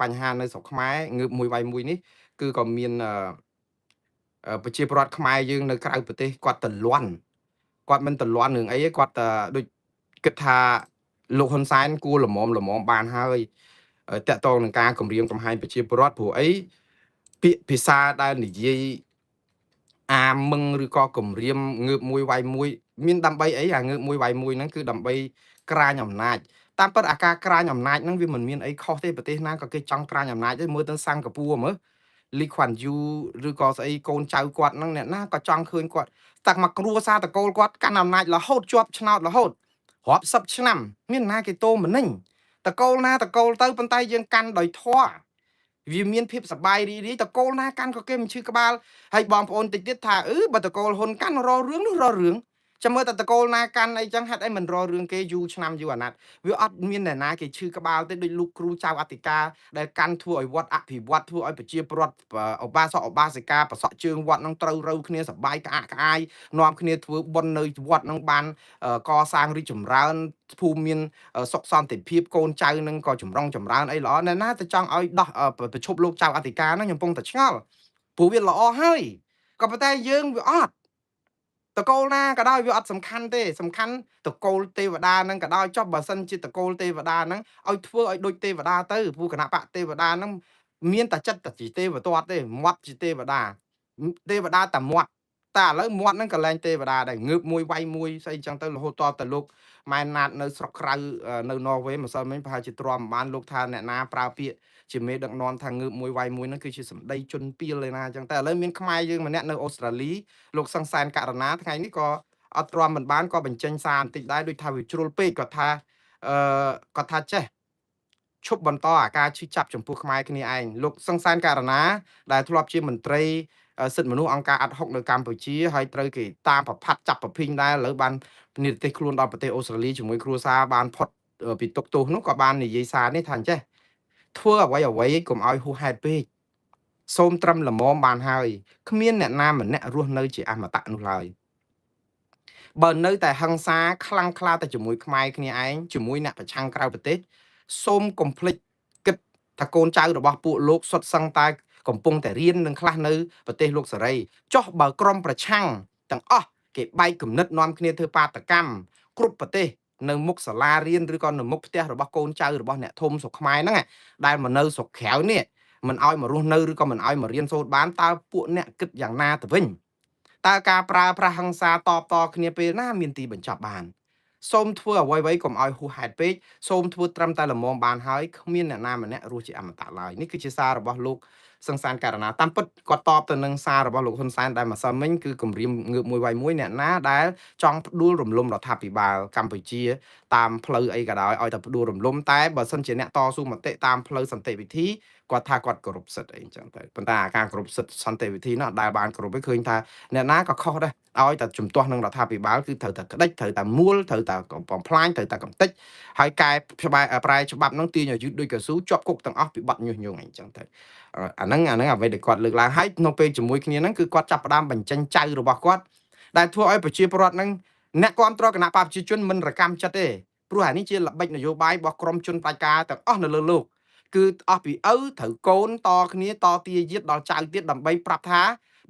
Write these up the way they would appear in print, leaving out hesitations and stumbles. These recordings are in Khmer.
បញ្ហានៅស្រុកខ្មែរងើបមួយវាយមួយនេះគឺក៏មានប្រជាពលរដ្ឋខ្មែរយើងនៅក្រៅប្រទេសគាត់ទលាន់គាត់មិនទលាន់រឿងអីទេគាត់ដូចគិតថាលោកហ៊ុនសែនគួរល្មមបានហើយតាក់ទងនឹងការគម្រាមកំហែងប្រជាពលរដ្ឋព្រោះអីពាក្យភាសាដែលនិយាយអាមឹងឬក៏គម្រាមងើបមួយវាយមួយមានដើម្បីអីអាងើបមួយវាយមួយហ្នឹងគឺដើម្បីក្រាញអំណាចតាមពិតអាការក្រាញអំណាចហ្នឹងវាមិនមានអីខុសទេប្រទេសណាក៏គេចង់ក្រាញអំណាចដែរមើលទៅសិង្ហបុរីមើលលីខ្វាន់យូឬក៏ស្អីកូនចៅគាត់ហ្នឹងអ្នកណាក៏ចង់ឃើញគាត់តាំងមកគ្រួសារតកូលគាត់កាន់អំណាចរហូតជាប់ឆ្នោតរហូតរាប់សិបឆ្នាំមានណាគេតោមនិញតកូលណាតកូលទៅប៉ុន្តែយើងកាន់ដោយធម៌វាមានភាពសបាយរីរីតកូលណាកាន់ក៏គេមិនឈឺក្បាលហើយបងប្អូនតិចទៀតថាបើតកូលហ៊ុនកាន់ររឿងនោះររឿងចាំមើលតតកូលណាកាន់អីចឹងហេតុអីមិនររឿងគេយូរឆ្នាំយូរអាណត្តិវាអត់មានអ្នកណាគេឈឺក្បាលទេដូចលោកគ្រូចៅអធិការដែលកាន់ធ្វើឲ្យវត្តអភិវឌ្ឍធ្វើឲ្យប្រជាពលរដ្ឋឧបាសកឧបាសិកាប្រសក់ជើងវត្តនឹងត្រូវរូវគ្នាសបាយក្អាកក្អាយនាំគ្នាធ្វើបុណ្យនៅវត្តនឹងបានកសាងរីកចម្រើនភូមិមានសុខសន្តិភាពកូនចៅនឹងក៏ចម្រុងចម្រើនអីល្អអ្នកណាទៅចង់ឲ្យដោះប្រជុំលោកចៅអធិការហ្នឹងខ្ញុំពងតែឆ្ងល់ព្រោះវាល្អហើយក៏ប៉ុន្តែយើងវាអត់តកូលណាក៏ដោយវាអត់សំខាន់ទេសំខាន់តកូលទេវតាហ្នឹងក៏ដោយចុះបើសិនជាតកូលទេវតាហ្នឹងឲ្យធ្វើឲ្យដូចទេវតាទៅព្រោះគណៈបកទេវតាហ្នឹងមានតែចិត្តតែជាទេវទត្តទេមាត់ជាទេវតាទេវតាតែមាត់តែឥឡូវមាត់ហ្នឹងក៏លែងទេវតាដែរងើបមួយវាយមួយស្អីចឹងទៅរហូតតទៅលោកម៉ែនណាតនៅស្រុកក្រៅនៅន័រវេម្សិលមិញប្រហែលជាទ្រាំមិនបានលោកថាអ្នកណាប្រើពាក្យជាមេដឹកនាំថាងើបមួយវាយមួយហ្នឹងគឺជាសម្ដីជនពីលឯណាចឹងតែឥឡូវមានខ្មែរយើងម្នាក់នៅអូស្ត្រាលីលោកសង្សានករណាថ្ងៃនេះក៏អត់ទ្រាំមិនបានក៏បញ្ចេញសារបន្តិចដែរដូចថាវាជ្រុលពេកគាត់ថាគាត់ថាចេះឈប់បន្តអាការឈឺចាប់ចំពោះខ្មែរគ្នាឯងលោកសង្សានករណាដែលធ្លាប់ជាមន្ត្រីសិទ្ធិមនុស្សអង្គការអាត់ហុកនៅកម្ពុជាហើយត្រូវគេតាមប្រផាត់ចាប់ប្រភីងដែរឥឡូវបាននិរទេសខ្លួនដល់ប្រទេសអូស្ត្រាលីជាមួយគ្រួសារបានផុតពីទុកទោសនោះក៏បាននិយាយសារនេះថាអញ្ចេះធ្វើអ្វីកុំឲ្យហួសហេតុពេកសូមត្រឹមល្មមបានហើយគ្មានអ្នកណាម្នាក់រស់នៅជាអមតៈនោះឡើយបើនៅតែហិង្សាខ្លាំងក្លាតែជាមួយខ្មែរគ្នាឯងជាមួយអ្នកប្រឆាំងក្រៅប្រទេសសូមកុំភ្លេចគិតថាកូនចៅរបស់ពួកលោកសុទ្ធសឹងតែកំពុងតែរៀននឹងខ្លះនៅប្រទេសលោកសេរីចុះបើក្រមប្រឆាំងទាំងអស់គេបែកគំនិតនាំគ្នាធ្វើបាតកម្មគ្រប់ប្រទេសនៅមុខសាលារៀនឬក៏នៅមុខផ្ទះរបស់កូនចៅរបស់អ្នកធំស្រុកខ្មែរហ្នឹងដែលមកនៅស្រុកក្រៅនេះមិនឲ្យមករស់នៅឬក៏មិនឲ្យមករៀនសូត្របានតើពួកអ្នកគិតយ៉ាងណាទៅវិញតើការប្រើប្រាស់ហិង្សាតបតគ្នាពេលណាមានទីបញ្ចប់បានសូមធ្វើអ្វីកុំឲ្យហួសហេតុពេកសូមធ្វើត្រឹមតែល្មមបានហើយគ្មានអ្នកណាម្នាក់រស់ជាអមតៈឡើយនេះគឺជាសាររបស់លោកសង្សានករណាតាមពិតគាត់តបទៅនឹងសាររបស់លោកហ៊ុនសែនដែលម្សិលមិញគឺគម្រាមងើបមួយវាយមួយអ្នកណាដែលចង់ផ្ដួលរំលំរដ្ឋាភិបាលកម្ពុជាតាមផ្លូវអីក៏ដោយឲ្យតែផ្ដួលរំលំតែបើសិនជាអ្នកតស៊ូមតិតាមផ្លូវសន្តិវិធីគាត់ថាគាត់គោរពសិទ្ធិអីចឹងទៅប៉ុន្តែការគោរពសិទ្ធិសន្តិវិធីនោះអត់ដែលបានគោរពទេឃើញថាអ្នកណាក៏ខុសដែរឲ្យតែជំទាស់នឹងរដ្ឋាភិបាលគឺត្រូវតែក្តិចត្រូវតែមួលត្រូវតែបំផ្លាញត្រូវតែកំទេចហើយកែប្រែច្បាប់នោះទាញឲ្យយឺតដូចកស៊ូជាប់គុកទាំងអស់ពីបទញុះញង់អីចឹងទៅអាហ្នឹងអ្វីដែលគាត់លើកឡើងហើយនៅពេលជាមួយគ្នាហ្នឹងគឺគាត់ចាប់ផ្ដើមបញ្ចេញចៅរបស់គាត់ដែលធ្វើឲ្យប្រជាពលរដ្ឋហ្នឹងអ្នកគ្រប់គ្រងគណៈបព្វជិជនមិនរកម្មចិត្តទេព្រោះអានេះជាល្បិចនយោបាយរបស់ក្រមជនផ្ដាច់ការទាំងអស់នៅលើលោកគឺអស់ពីឪត្រូវកូនតគ្នាតទាយាទដល់ចៅទៀតដើម្បីប្រាប់ថា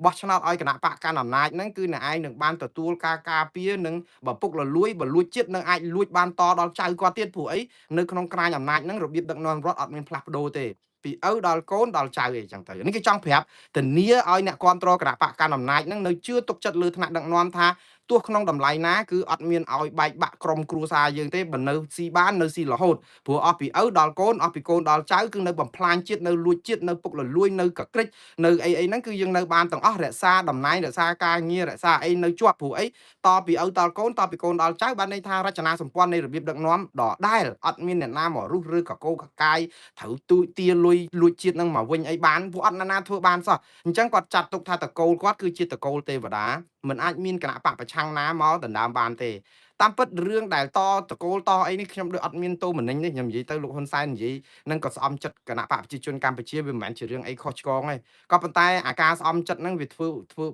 បោះឆ្នោតឲ្យគណៈបកកាន់អំណាចហ្នឹងគឺអ្នកឯងនឹងបានទទួលការការពារនឹងបើពុកលលួយបើលួចជាតិនឹងអាចលួចបានតដល់ចៅគាត់ទៀតព្រោះអីនៅក្នុងក្រាញអំណាចហ្នឹងរបៀបដឹកនាំរដ្ឋអត់មានផ្លាស់ប្ដូរទេពីឪដល់កូនដល់ចៅអីចឹងទៅនេះគេចង់ប្រាប់ធានាឲ្យអ្នកគ្រប់គ្រងគណៈបកកាន់អំណាចហ្នឹងនៅជឿទុកចិត្តលើថ្នាក់ដឹកនាំថាទោះក្នុងតម្លៃណាគឺអត់មានឲ្យបែកបាក់ក្រុមគ្រួសារយើងទេបើនៅស៊ីបាននៅស៊ីរហូតព្រោះអស់ពីឪដល់កូនអស់ពីកូនដល់ចៅគឺនៅបំផ្លាញជាតិនៅលួចជាតិនៅពុកលលួយនៅកក្រិចនៅអីហ្នឹងគឺយើងនៅបានទាំងអស់រក្សាតំណែងរក្សាការងាររក្សាអីនៅជាប់ព្រោះអីតពីឪដល់កូនតពីកូនដល់ចៅបានន័យថារចនាសម្ព័ន្ធនៃរបៀបដឹកនាំដដែលអត់មានអ្នកណាមករុះឬកកោកកាយត្រូវទូចទាលុយលួចជាតិហ្នឹងមកវិញអីបានព្រោះអត់ណាធ្វើបានសោះអញ្ចឹងគាត់ចាត់ទុកថាតកូលគាត់គឺជាតកូលទេវតាមិនអាចមានគណៈបកប្រឆាំងណាមកដណ្ដើមបានទេតាមពិតរឿងដែលតកូលតអីនេះខ្ញុំដូចអត់មានតោមនិញទេខ្ញុំនិយាយទៅលោកហ៊ុនសែននិយាយនឹងក៏ស្អំចិត្តគណៈបកប្រជាជនកម្ពុជាវាមិនមែនជារឿងអីខុសឆ្គងទេក៏ប៉ុន្តែអាការស្អំចិត្តហ្នឹងវាធ្វើ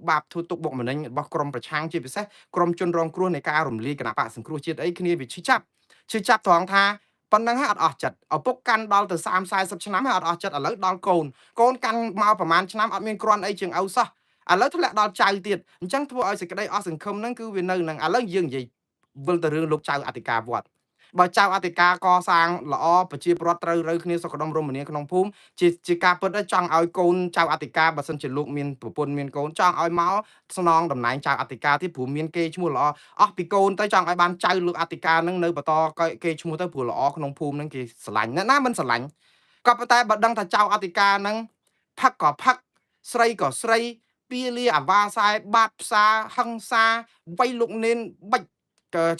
បាបធ្វើទុកបុកម្នេញរបស់ក្រមប្រឆាំងជាពិសេសក្រមជនរងគ្រោះនៃការរំលាយគណៈបកសង្គ្រោះជាតិអីគ្នាវាឈឺចាប់ត្រង់ថា ប៉ុណ្ណឹងហើយអត់អស់ចិត្តឪពុកកាន់ដល់ទៅ30 40ឆ្នាំហើយអត់អស់ចិត្តឥឡូវដល់កូនកូនកាន់មកប្រហែលឆ្នាំអត់មានគ្រាន់អីជាងឪសោះឥឡូវធ្លាក់ដល់ចៅទៀតអញ្ចឹងធ្វើឲ្យសេចក្តីអស់សង្ឃឹមហ្នឹងគឺវានៅនឹងឥឡូវយើងនិយាយវិលទៅរឿងលោកចៅអធិការវត្តបើចៅអធិការកសាងល្អប្រជាពលរដ្ឋត្រូវរើគ្នាសុខដុមរមនាក្នុងភូមិជាការពិតទៅចង់ឲ្យកូនចៅអធិការបើសិនជាលោកមានប្រពន្ធមានកូនចង់ឲ្យមកស្នងតំណែងចៅអធិការទៀតព្រោះមានគេឈ្មោះល្អអស់ពីកូនទៅចង់ឲ្យបានចៅលោកអធិការនឹងនៅបន្តគេឈ្មោះទៅព្រោះល្អក្នុងភូមិនឹងគេស្រឡាញ់អ្នកណាមិនស្រឡាញ់ក៏ប៉ុន្តែបើដឹងថាចៅអធិការនឹងផឹកក៏ផឹកស្រីក៏ស្រីពាលាអាវ៉ាសែបាតផ្សារហឹង្សាវ័យលោកនេនបាច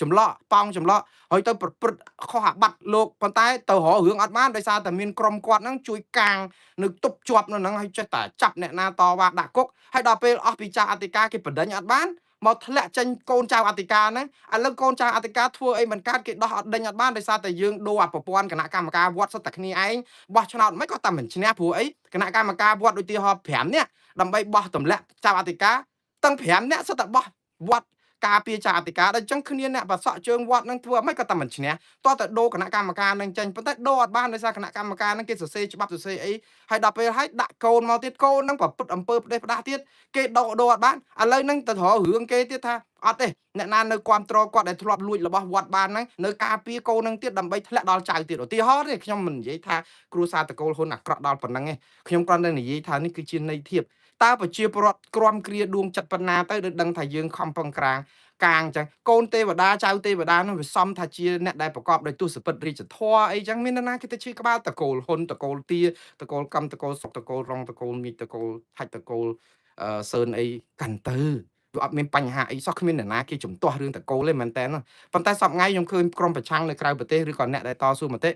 ់ចម្លក់ប៉ោងចម្លក់ហើយទៅប្រព្រឹត្តខុសអាបត្តិលោកប៉ុន្តែទៅរករឿងអត់បានដោយសារតែមានក្រុមគាត់ហ្នឹងជួយកាងនៅទប់ជាប់នៅហ្នឹងហើយចេះតែចាប់អ្នកណាតវ៉ាដាក់គុកហើយដល់ពេលអស់ពីចៅអធិការគេបដិញ្ញអត់បានមកធ្លាក់ចេញកូនចៅអធិការហ្នឹងឥឡូវកូនចៅអធិការធ្វើអីមិនកើតគេដោះអត់ដេញអត់បានដោយសារតែយើងដូរអាប្រព័ន្ធគណៈកម្មការវត្តសុទ្ធតែគ្នាឯងបោះឆ្នោតមិនក៏តែមិនឈ្នះព្រោះអីគណៈកម្មការវត្តដូចទីហោ5នាក់ដើម្បីបោះទម្លាក់ចៅអធិការទាំង5នាក់សុទ្ធតែបោះវត្តការពារចៅអធិការដល់អញ្ចឹងគ្នាអ្នកបសក់ជើងវត្តនឹងធ្វើមិនក៏តែមិនឈ្នះតោះតែដូរគណៈកម្មការនឹងចេញប៉ុន្តែដូរអត់បានដោយសារគណៈកម្មការនឹងគេសរសេរច្បាប់សរសេរអីហើយដល់ពេលហើយដាក់កូនមកទៀតកូននឹងប្រព្រឹត្តអំពើផ្ដេសផ្ដាស់ទៀតគេដូរអត់បានឥឡូវនឹងទៅរករឿងគេទៀតថាអត់ទេអ្នកណានៅគ្រប់ត្រគាត់ដែលធ្លាប់លួចរបស់វត្តបានហ្នឹងនៅការពារកូននឹងទៀតដើម្បីធ្លាក់ដល់ចៅទៀតឧទាហរណ៍ទេខ្ញុំមិននិយាយថាគ្រួសារតកូលហ៊ុនអាក្រក់ដល់ប៉ុណ្ណឹងទេខ្ញុំគ្រាន់តែនិយាយថានេះគឺជាន័យធៀបតើប្រជាពលរដ្ឋក្រំគ្រាដួងចិត្តប៉ុណ្ណាទៅដែលដឹងថាយើងខំប្រឹងក្រាងកាងចឹងកូនទេវតាចៅទេវតានោះវាសំថាជាអ្នកដែលប្រកបដោយទស្សពិតរាជធម៌អីចឹងមាននរណាគេទៅជឿក្បាលតកូលហ៊ុនតកូលទាតកូលកម្មតកូលសុកតកូលរងតកូលមីតកូលហាច់តកូលសឿនអីកាន់ទៅវាអត់មានបញ្ហាអីសោះគ្មានអ្នកណាគេជំទាស់រឿងតកូលទេមែនតើប៉ុន្តែសប្ងៃខ្ញុំឃើញក្រុមប្រឆាំងនៅក្រៅប្រទេសឬក៏អ្នកដែលតស៊ូមតិ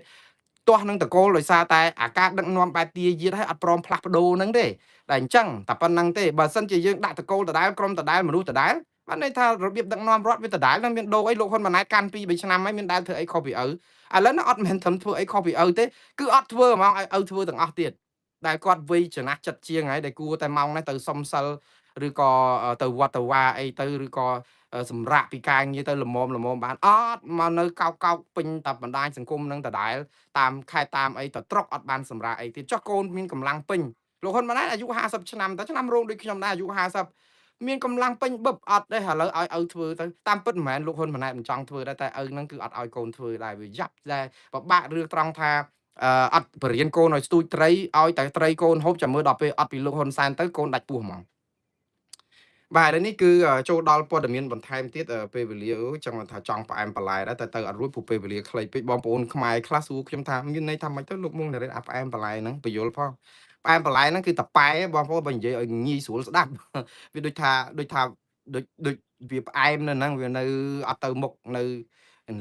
ទាស់នឹងតកូលដោយសារតែអាការដឹកនាំបែបទាយាទឲ្យអត់ព្រមផ្លាស់ប្ដូរហ្នឹងទេតែអញ្ចឹងតែប៉ុណ្្នឹងទេបើសិនជាយើងដាក់តកូលដដែលក្រុមដដែលមនុស្សដដែលបានន័យថារបៀបដឹកនាំរដ្ឋវាដដែលនឹងមានដូរអីលោកហ៊ុនម៉ាណែតកាន់2 3ឆ្នាំហើយមានដែលធ្វើអីខុសពីឪឥឡូវនេះអត់មែនត្រឹមធ្វើអីខុសពីឪទេគឺអត់ធ្វើហ្មងឲ្យឪធ្វើទាំងអស់ទៀតដែលគាត់វ័យចំណាស់ចិត្តជាងហើយដែលគួរតែម៉ោងនេះទៅសុំសិលឬក៏ទៅវត្តទៅវាអីទៅឬក៏សម្រាប់ពីការងារទៅល្មមបានអត់មកនៅកោកពេញតែបណ្ដាញសង្គមនឹងដដែលតាមខេត្តតាមអីទៅត្រុកអត់បានសម្រាប់អីទៀតចុះកូនមានកម្លាំងពេញលោកហ៊ុនម៉ាណែតអាយុ50ឆ្នាំតែឆ្នាំរោងដូចខ្ញុំដែរអាយុ50មានកម្លាំងពេញបឹបអត់ទេឥឡូវឲ្យឪធ្វើទៅតាមពិតមិនមែនលោកហ៊ុនម៉ាណែតមិនចង់ធ្វើដែរតែឪនឹងគឺអត់ឲ្យកូនធ្វើដែរវាយ៉ាប់ដែរពិបាករឿងត្រង់ថាអត់បរៀនកូនឲ្យស្ទូចត្រីឲ្យតែត្រីកូនហូបចាំមើលដល់ពេលអត់ពីលោកហ៊ុនសែនទៅកូនដាច់ពោះហ្មងបាទហើយនេះគឺចូលដល់ព័ត៌មានបន្ថែមទៀតពេលវេលាចង់ថាចង់ផ្អែមបន្លែដែរតែទៅអត់រួចព្រោះពេលវេលាខ្លីពេកបងប្អូនខ្មែរខ្លះសួរខ្ញុំថាមានន័យថាម៉េចទៅលោកមុងណារ៉េតអាផ្អែមបន្លែហ្នឹងបញ្យល់ផងផ្អែមបន្លែហ្នឹងគឺតប៉ែបងប្អូនបើនិយាយឲ្យងាយស្រួលស្ដាប់វាដូចថាដូចវាផ្អែមនៅហ្នឹងវានៅអត់ទៅមុខន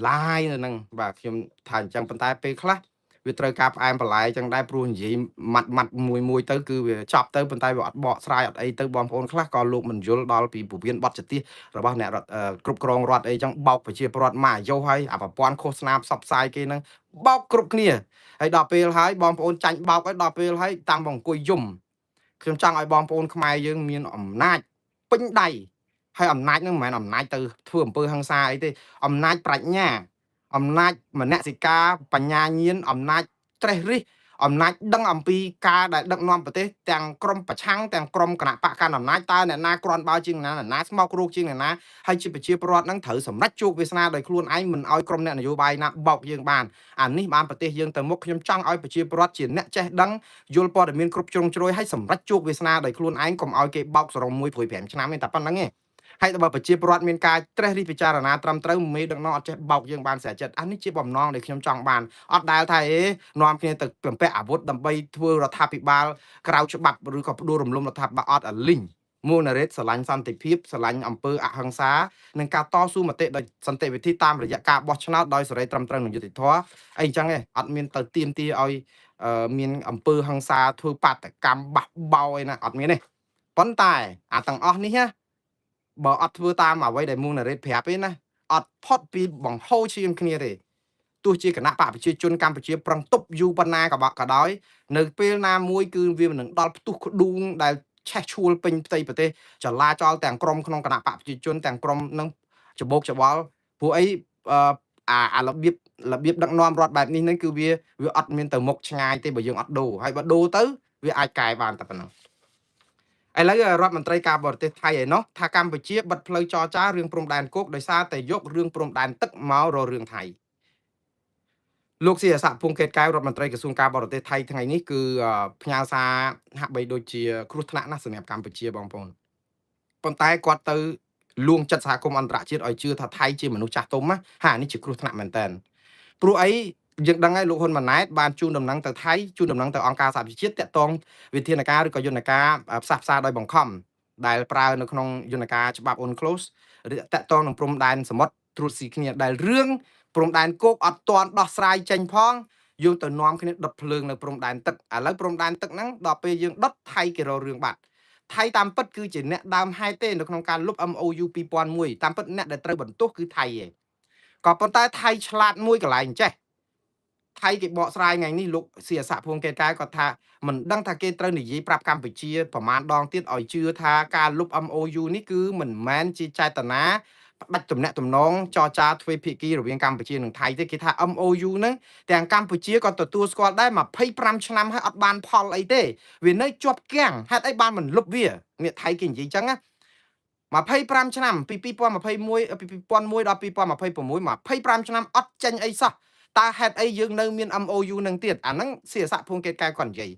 ៅឡាយនៅហ្នឹងបាទខ្ញុំថាអញ្ចឹងប៉ុន្តែពេលខ្លះវាត្រូវការផ្អែមបន្លែចឹងដែរព្រោះនិយាយម៉ាត់មួយទៅគឺវាចប់ទៅប៉ុន្តែវាអត់បកស្រាយអត់អីទៅបងប្អូនខ្លះក៏លោកមិនយល់ដល់ពីពវៀនបត់ចទាសរបស់អ្នករដ្ឋគ្រប់គ្រងរដ្ឋអីចឹងបោកប្រជាពលរដ្ឋមកអាយុហើយអាប្រព័ន្ធឃោសនាផ្សព្វផ្សាយគេហ្នឹងបោកគ្រប់គ្នាហើយដល់ពេលហើយបងប្អូនចាញ់បោកហើយដល់ពេលហើយតាំងមកអង្គុយយំខ្ញុំចង់ឲ្យបងប្អូនខ្មែរយើងមានអំណាចពេញដៃហើយអំណាចហ្នឹងមិនមែនអំណាចទៅធ្វើអំពើហិង្សាអីទេអំណាចប្រាជ្ញាអំណាចមនសិការបញ្ញាញាណអំណាចត្រេះរិះអំណាចដឹងអំពីការដែលដឹកនាំប្រទេសទាំងក្រមប្រឆាំងទាំងក្រមគណៈបកកណ្ដាលអំណាចតើអ្នកណាគ្រាន់បើជាងអ្នកណាស្មោករោគជាងអ្នកណាហើយជាប្រជាពលរដ្ឋនឹងត្រូវសម្រេចជោគវាសនាដោយខ្លួនឯងមិនឲ្យក្រមអ្នកនយោបាយណាបោកយើងបានអានេះបានប្រទេសយើងទៅមុខខ្ញុំចង់ឲ្យប្រជាពលរដ្ឋជាអ្នកចេះដឹងយល់ព័ត៌មានគ្រប់ជ្រុងជ្រោយហើយសម្រេចជោគវាសនាដោយខ្លួនឯងកុំឲ្យគេបោកសរង1 ព្រួយ 5 ឆ្នាំទេតែប៉ុណ្្នឹងឯងហើយបើប្រជាពលរដ្ឋមានការត្រេះរិះពិចារណាត្រឹមត្រូវមេដឹកនាំអត់ចេះបោកយើងបានស្រាចិត្តអានេះជាបំណងដែលខ្ញុំចង់បានអត់ដែលថានាំគ្នាទៅបំពាក់អាវុធដើម្បីធ្វើរដ្ឋាភិបាលក្រៅច្បាប់ឬក៏ផ្ដួលរំលំរដ្ឋាភិបាលអត់អាលីងមូណារ៉េតស្រឡាញ់សន្តិភាពស្រឡាញ់អំពើអហិង្សានិងការតស៊ូមតិដោយសន្តិវិធីតាមរយៈការបោះឆ្នោតដោយសេរីត្រឹមត្រូវនិងយុត្តិធម៌អីចឹងឯងអត់មានទៅទៀមទាឲ្យមានអំពើហិង្សាធ្វើបាតកម្មបះបោអីណាអត់មានទេប៉ុន្តែអាទាំងអស់នេះណាបើអត់ធ្វើតាមអ្វីដែលមូណារ៉េតប្រាប់ទេណាអត់ផុតពីបង្ហូរឈាមគ្នាទេទោះជាគណៈបកប្រជាជនកម្ពុជាប្រឹងទប់យូរប៉ុណ្ណាក៏ដោយនៅពេលណាមួយគឺវានឹងដល់ផ្ទុះក្ដួងដែលឆេះឈួលពេញផ្ទៃប្រទេសចលាចលទាំងក្រមក្នុងគណៈបកប្រជាជនទាំងក្រមនឹងច្បោកច្បល់ព្រោះអីអារបៀប របៀបដឹកនាំរដ្ឋបែបនេះហ្នឹងគឺវាអត់មានទៅមុខឆ្ងាយទេបើយើងអត់ដូរហើយបើដូរទៅវាអាចកែបានតែប៉ុណ្ណោះឥឡូវរដ្ឋមន្ត្រីការបរទេសថៃឯណោះថាកម្ពុជាបិទផ្លូវចរចារឿងព្រំដែនគោកដោយសារតែយករឿងព្រំដែនទឹកមកររឿងថៃលោកសៀស័កភួងកេតកែវរដ្ឋមន្ត្រីក្រសួងការបរទេសថៃថ្ងៃនេះគឺផ្ញើសារហាក់បីដូចជាគ្រោះថ្នាក់ណាស់សម្រាប់កម្ពុជាបងប្អូនប៉ុន្តែគាត់ទៅលួងចិត្តសហគមន៍អន្តរជាតិឲ្យជឿថាថៃជាមនុស្សចាស់ទុំណាហានេះជាគ្រោះថ្នាក់មែនតើព្រោះអីយើងដឹងហើយលោកហ៊ុនម៉ាណែតបានជូនដំណឹងទៅថៃជូនដំណឹងទៅអង្គការសហប្រជាជាតិតាក់ទងវិធានការឬក៏យន្តការផ្សះផ្សាដោយបង្ខំដែលប្រើនៅក្នុងយន្តការច្បាប់ UNCLOS តាក់ទងនឹងព្រំដែនសមុទ្រត្រួតស៊ីគ្នាដែលរឿងព្រំដែនគោកអត់ទាន់ដោះស្រាយចេញផងយើងទៅនាំគ្នាដុតភ្លើងនៅព្រំដែនទឹកឥឡូវព្រំដែនទឹកហ្នឹងដល់ពេលយើងដុតថៃគេរករឿងបាត់ថៃតាមពិតគឺជាអ្នកដើមហេតុទេនៅក្នុងការលុប MOU 2001តាមពិតអ្នកដែលត្រូវបន្ទោសគឺថៃឯងក៏ប៉ុន្តែថៃឆ្លាតមួយកន្លែងចេះថៃគេបកស្រាយថ្ងៃនេះលោកសៀស័កភួងកេតកែវគាត់ថាមិនដឹងថាគេត្រូវនិយាយប្រាប់កម្ពុជាប្រមាណដងទៀតឲ្យជឿថាការលុប MOU នេះគឺមិនមែនជាចេតនាផ្ដាច់ទំនាក់ទំនងចរចាទ្វេភាគីរវាងកម្ពុជានិងថៃទេគេថា MOU ហ្នឹងទាំងកម្ពុជាក៏ទទួលស្គាល់ដែរ25ឆ្នាំហើយអត់បានផលអីទេវានៅជាប់គាំងហេតុអីបានមិនលុបវានេះថៃគេនិយាយចឹងណា25ឆ្នាំពី2021ពី2001ដល់2026 25ឆ្នាំអត់ចេញអីសោះតើហេតុអីយើងនៅមាន MOU នឹងទៀតអាហ្នឹងសៀស័កភួងកេតកែវគាត់និយាយ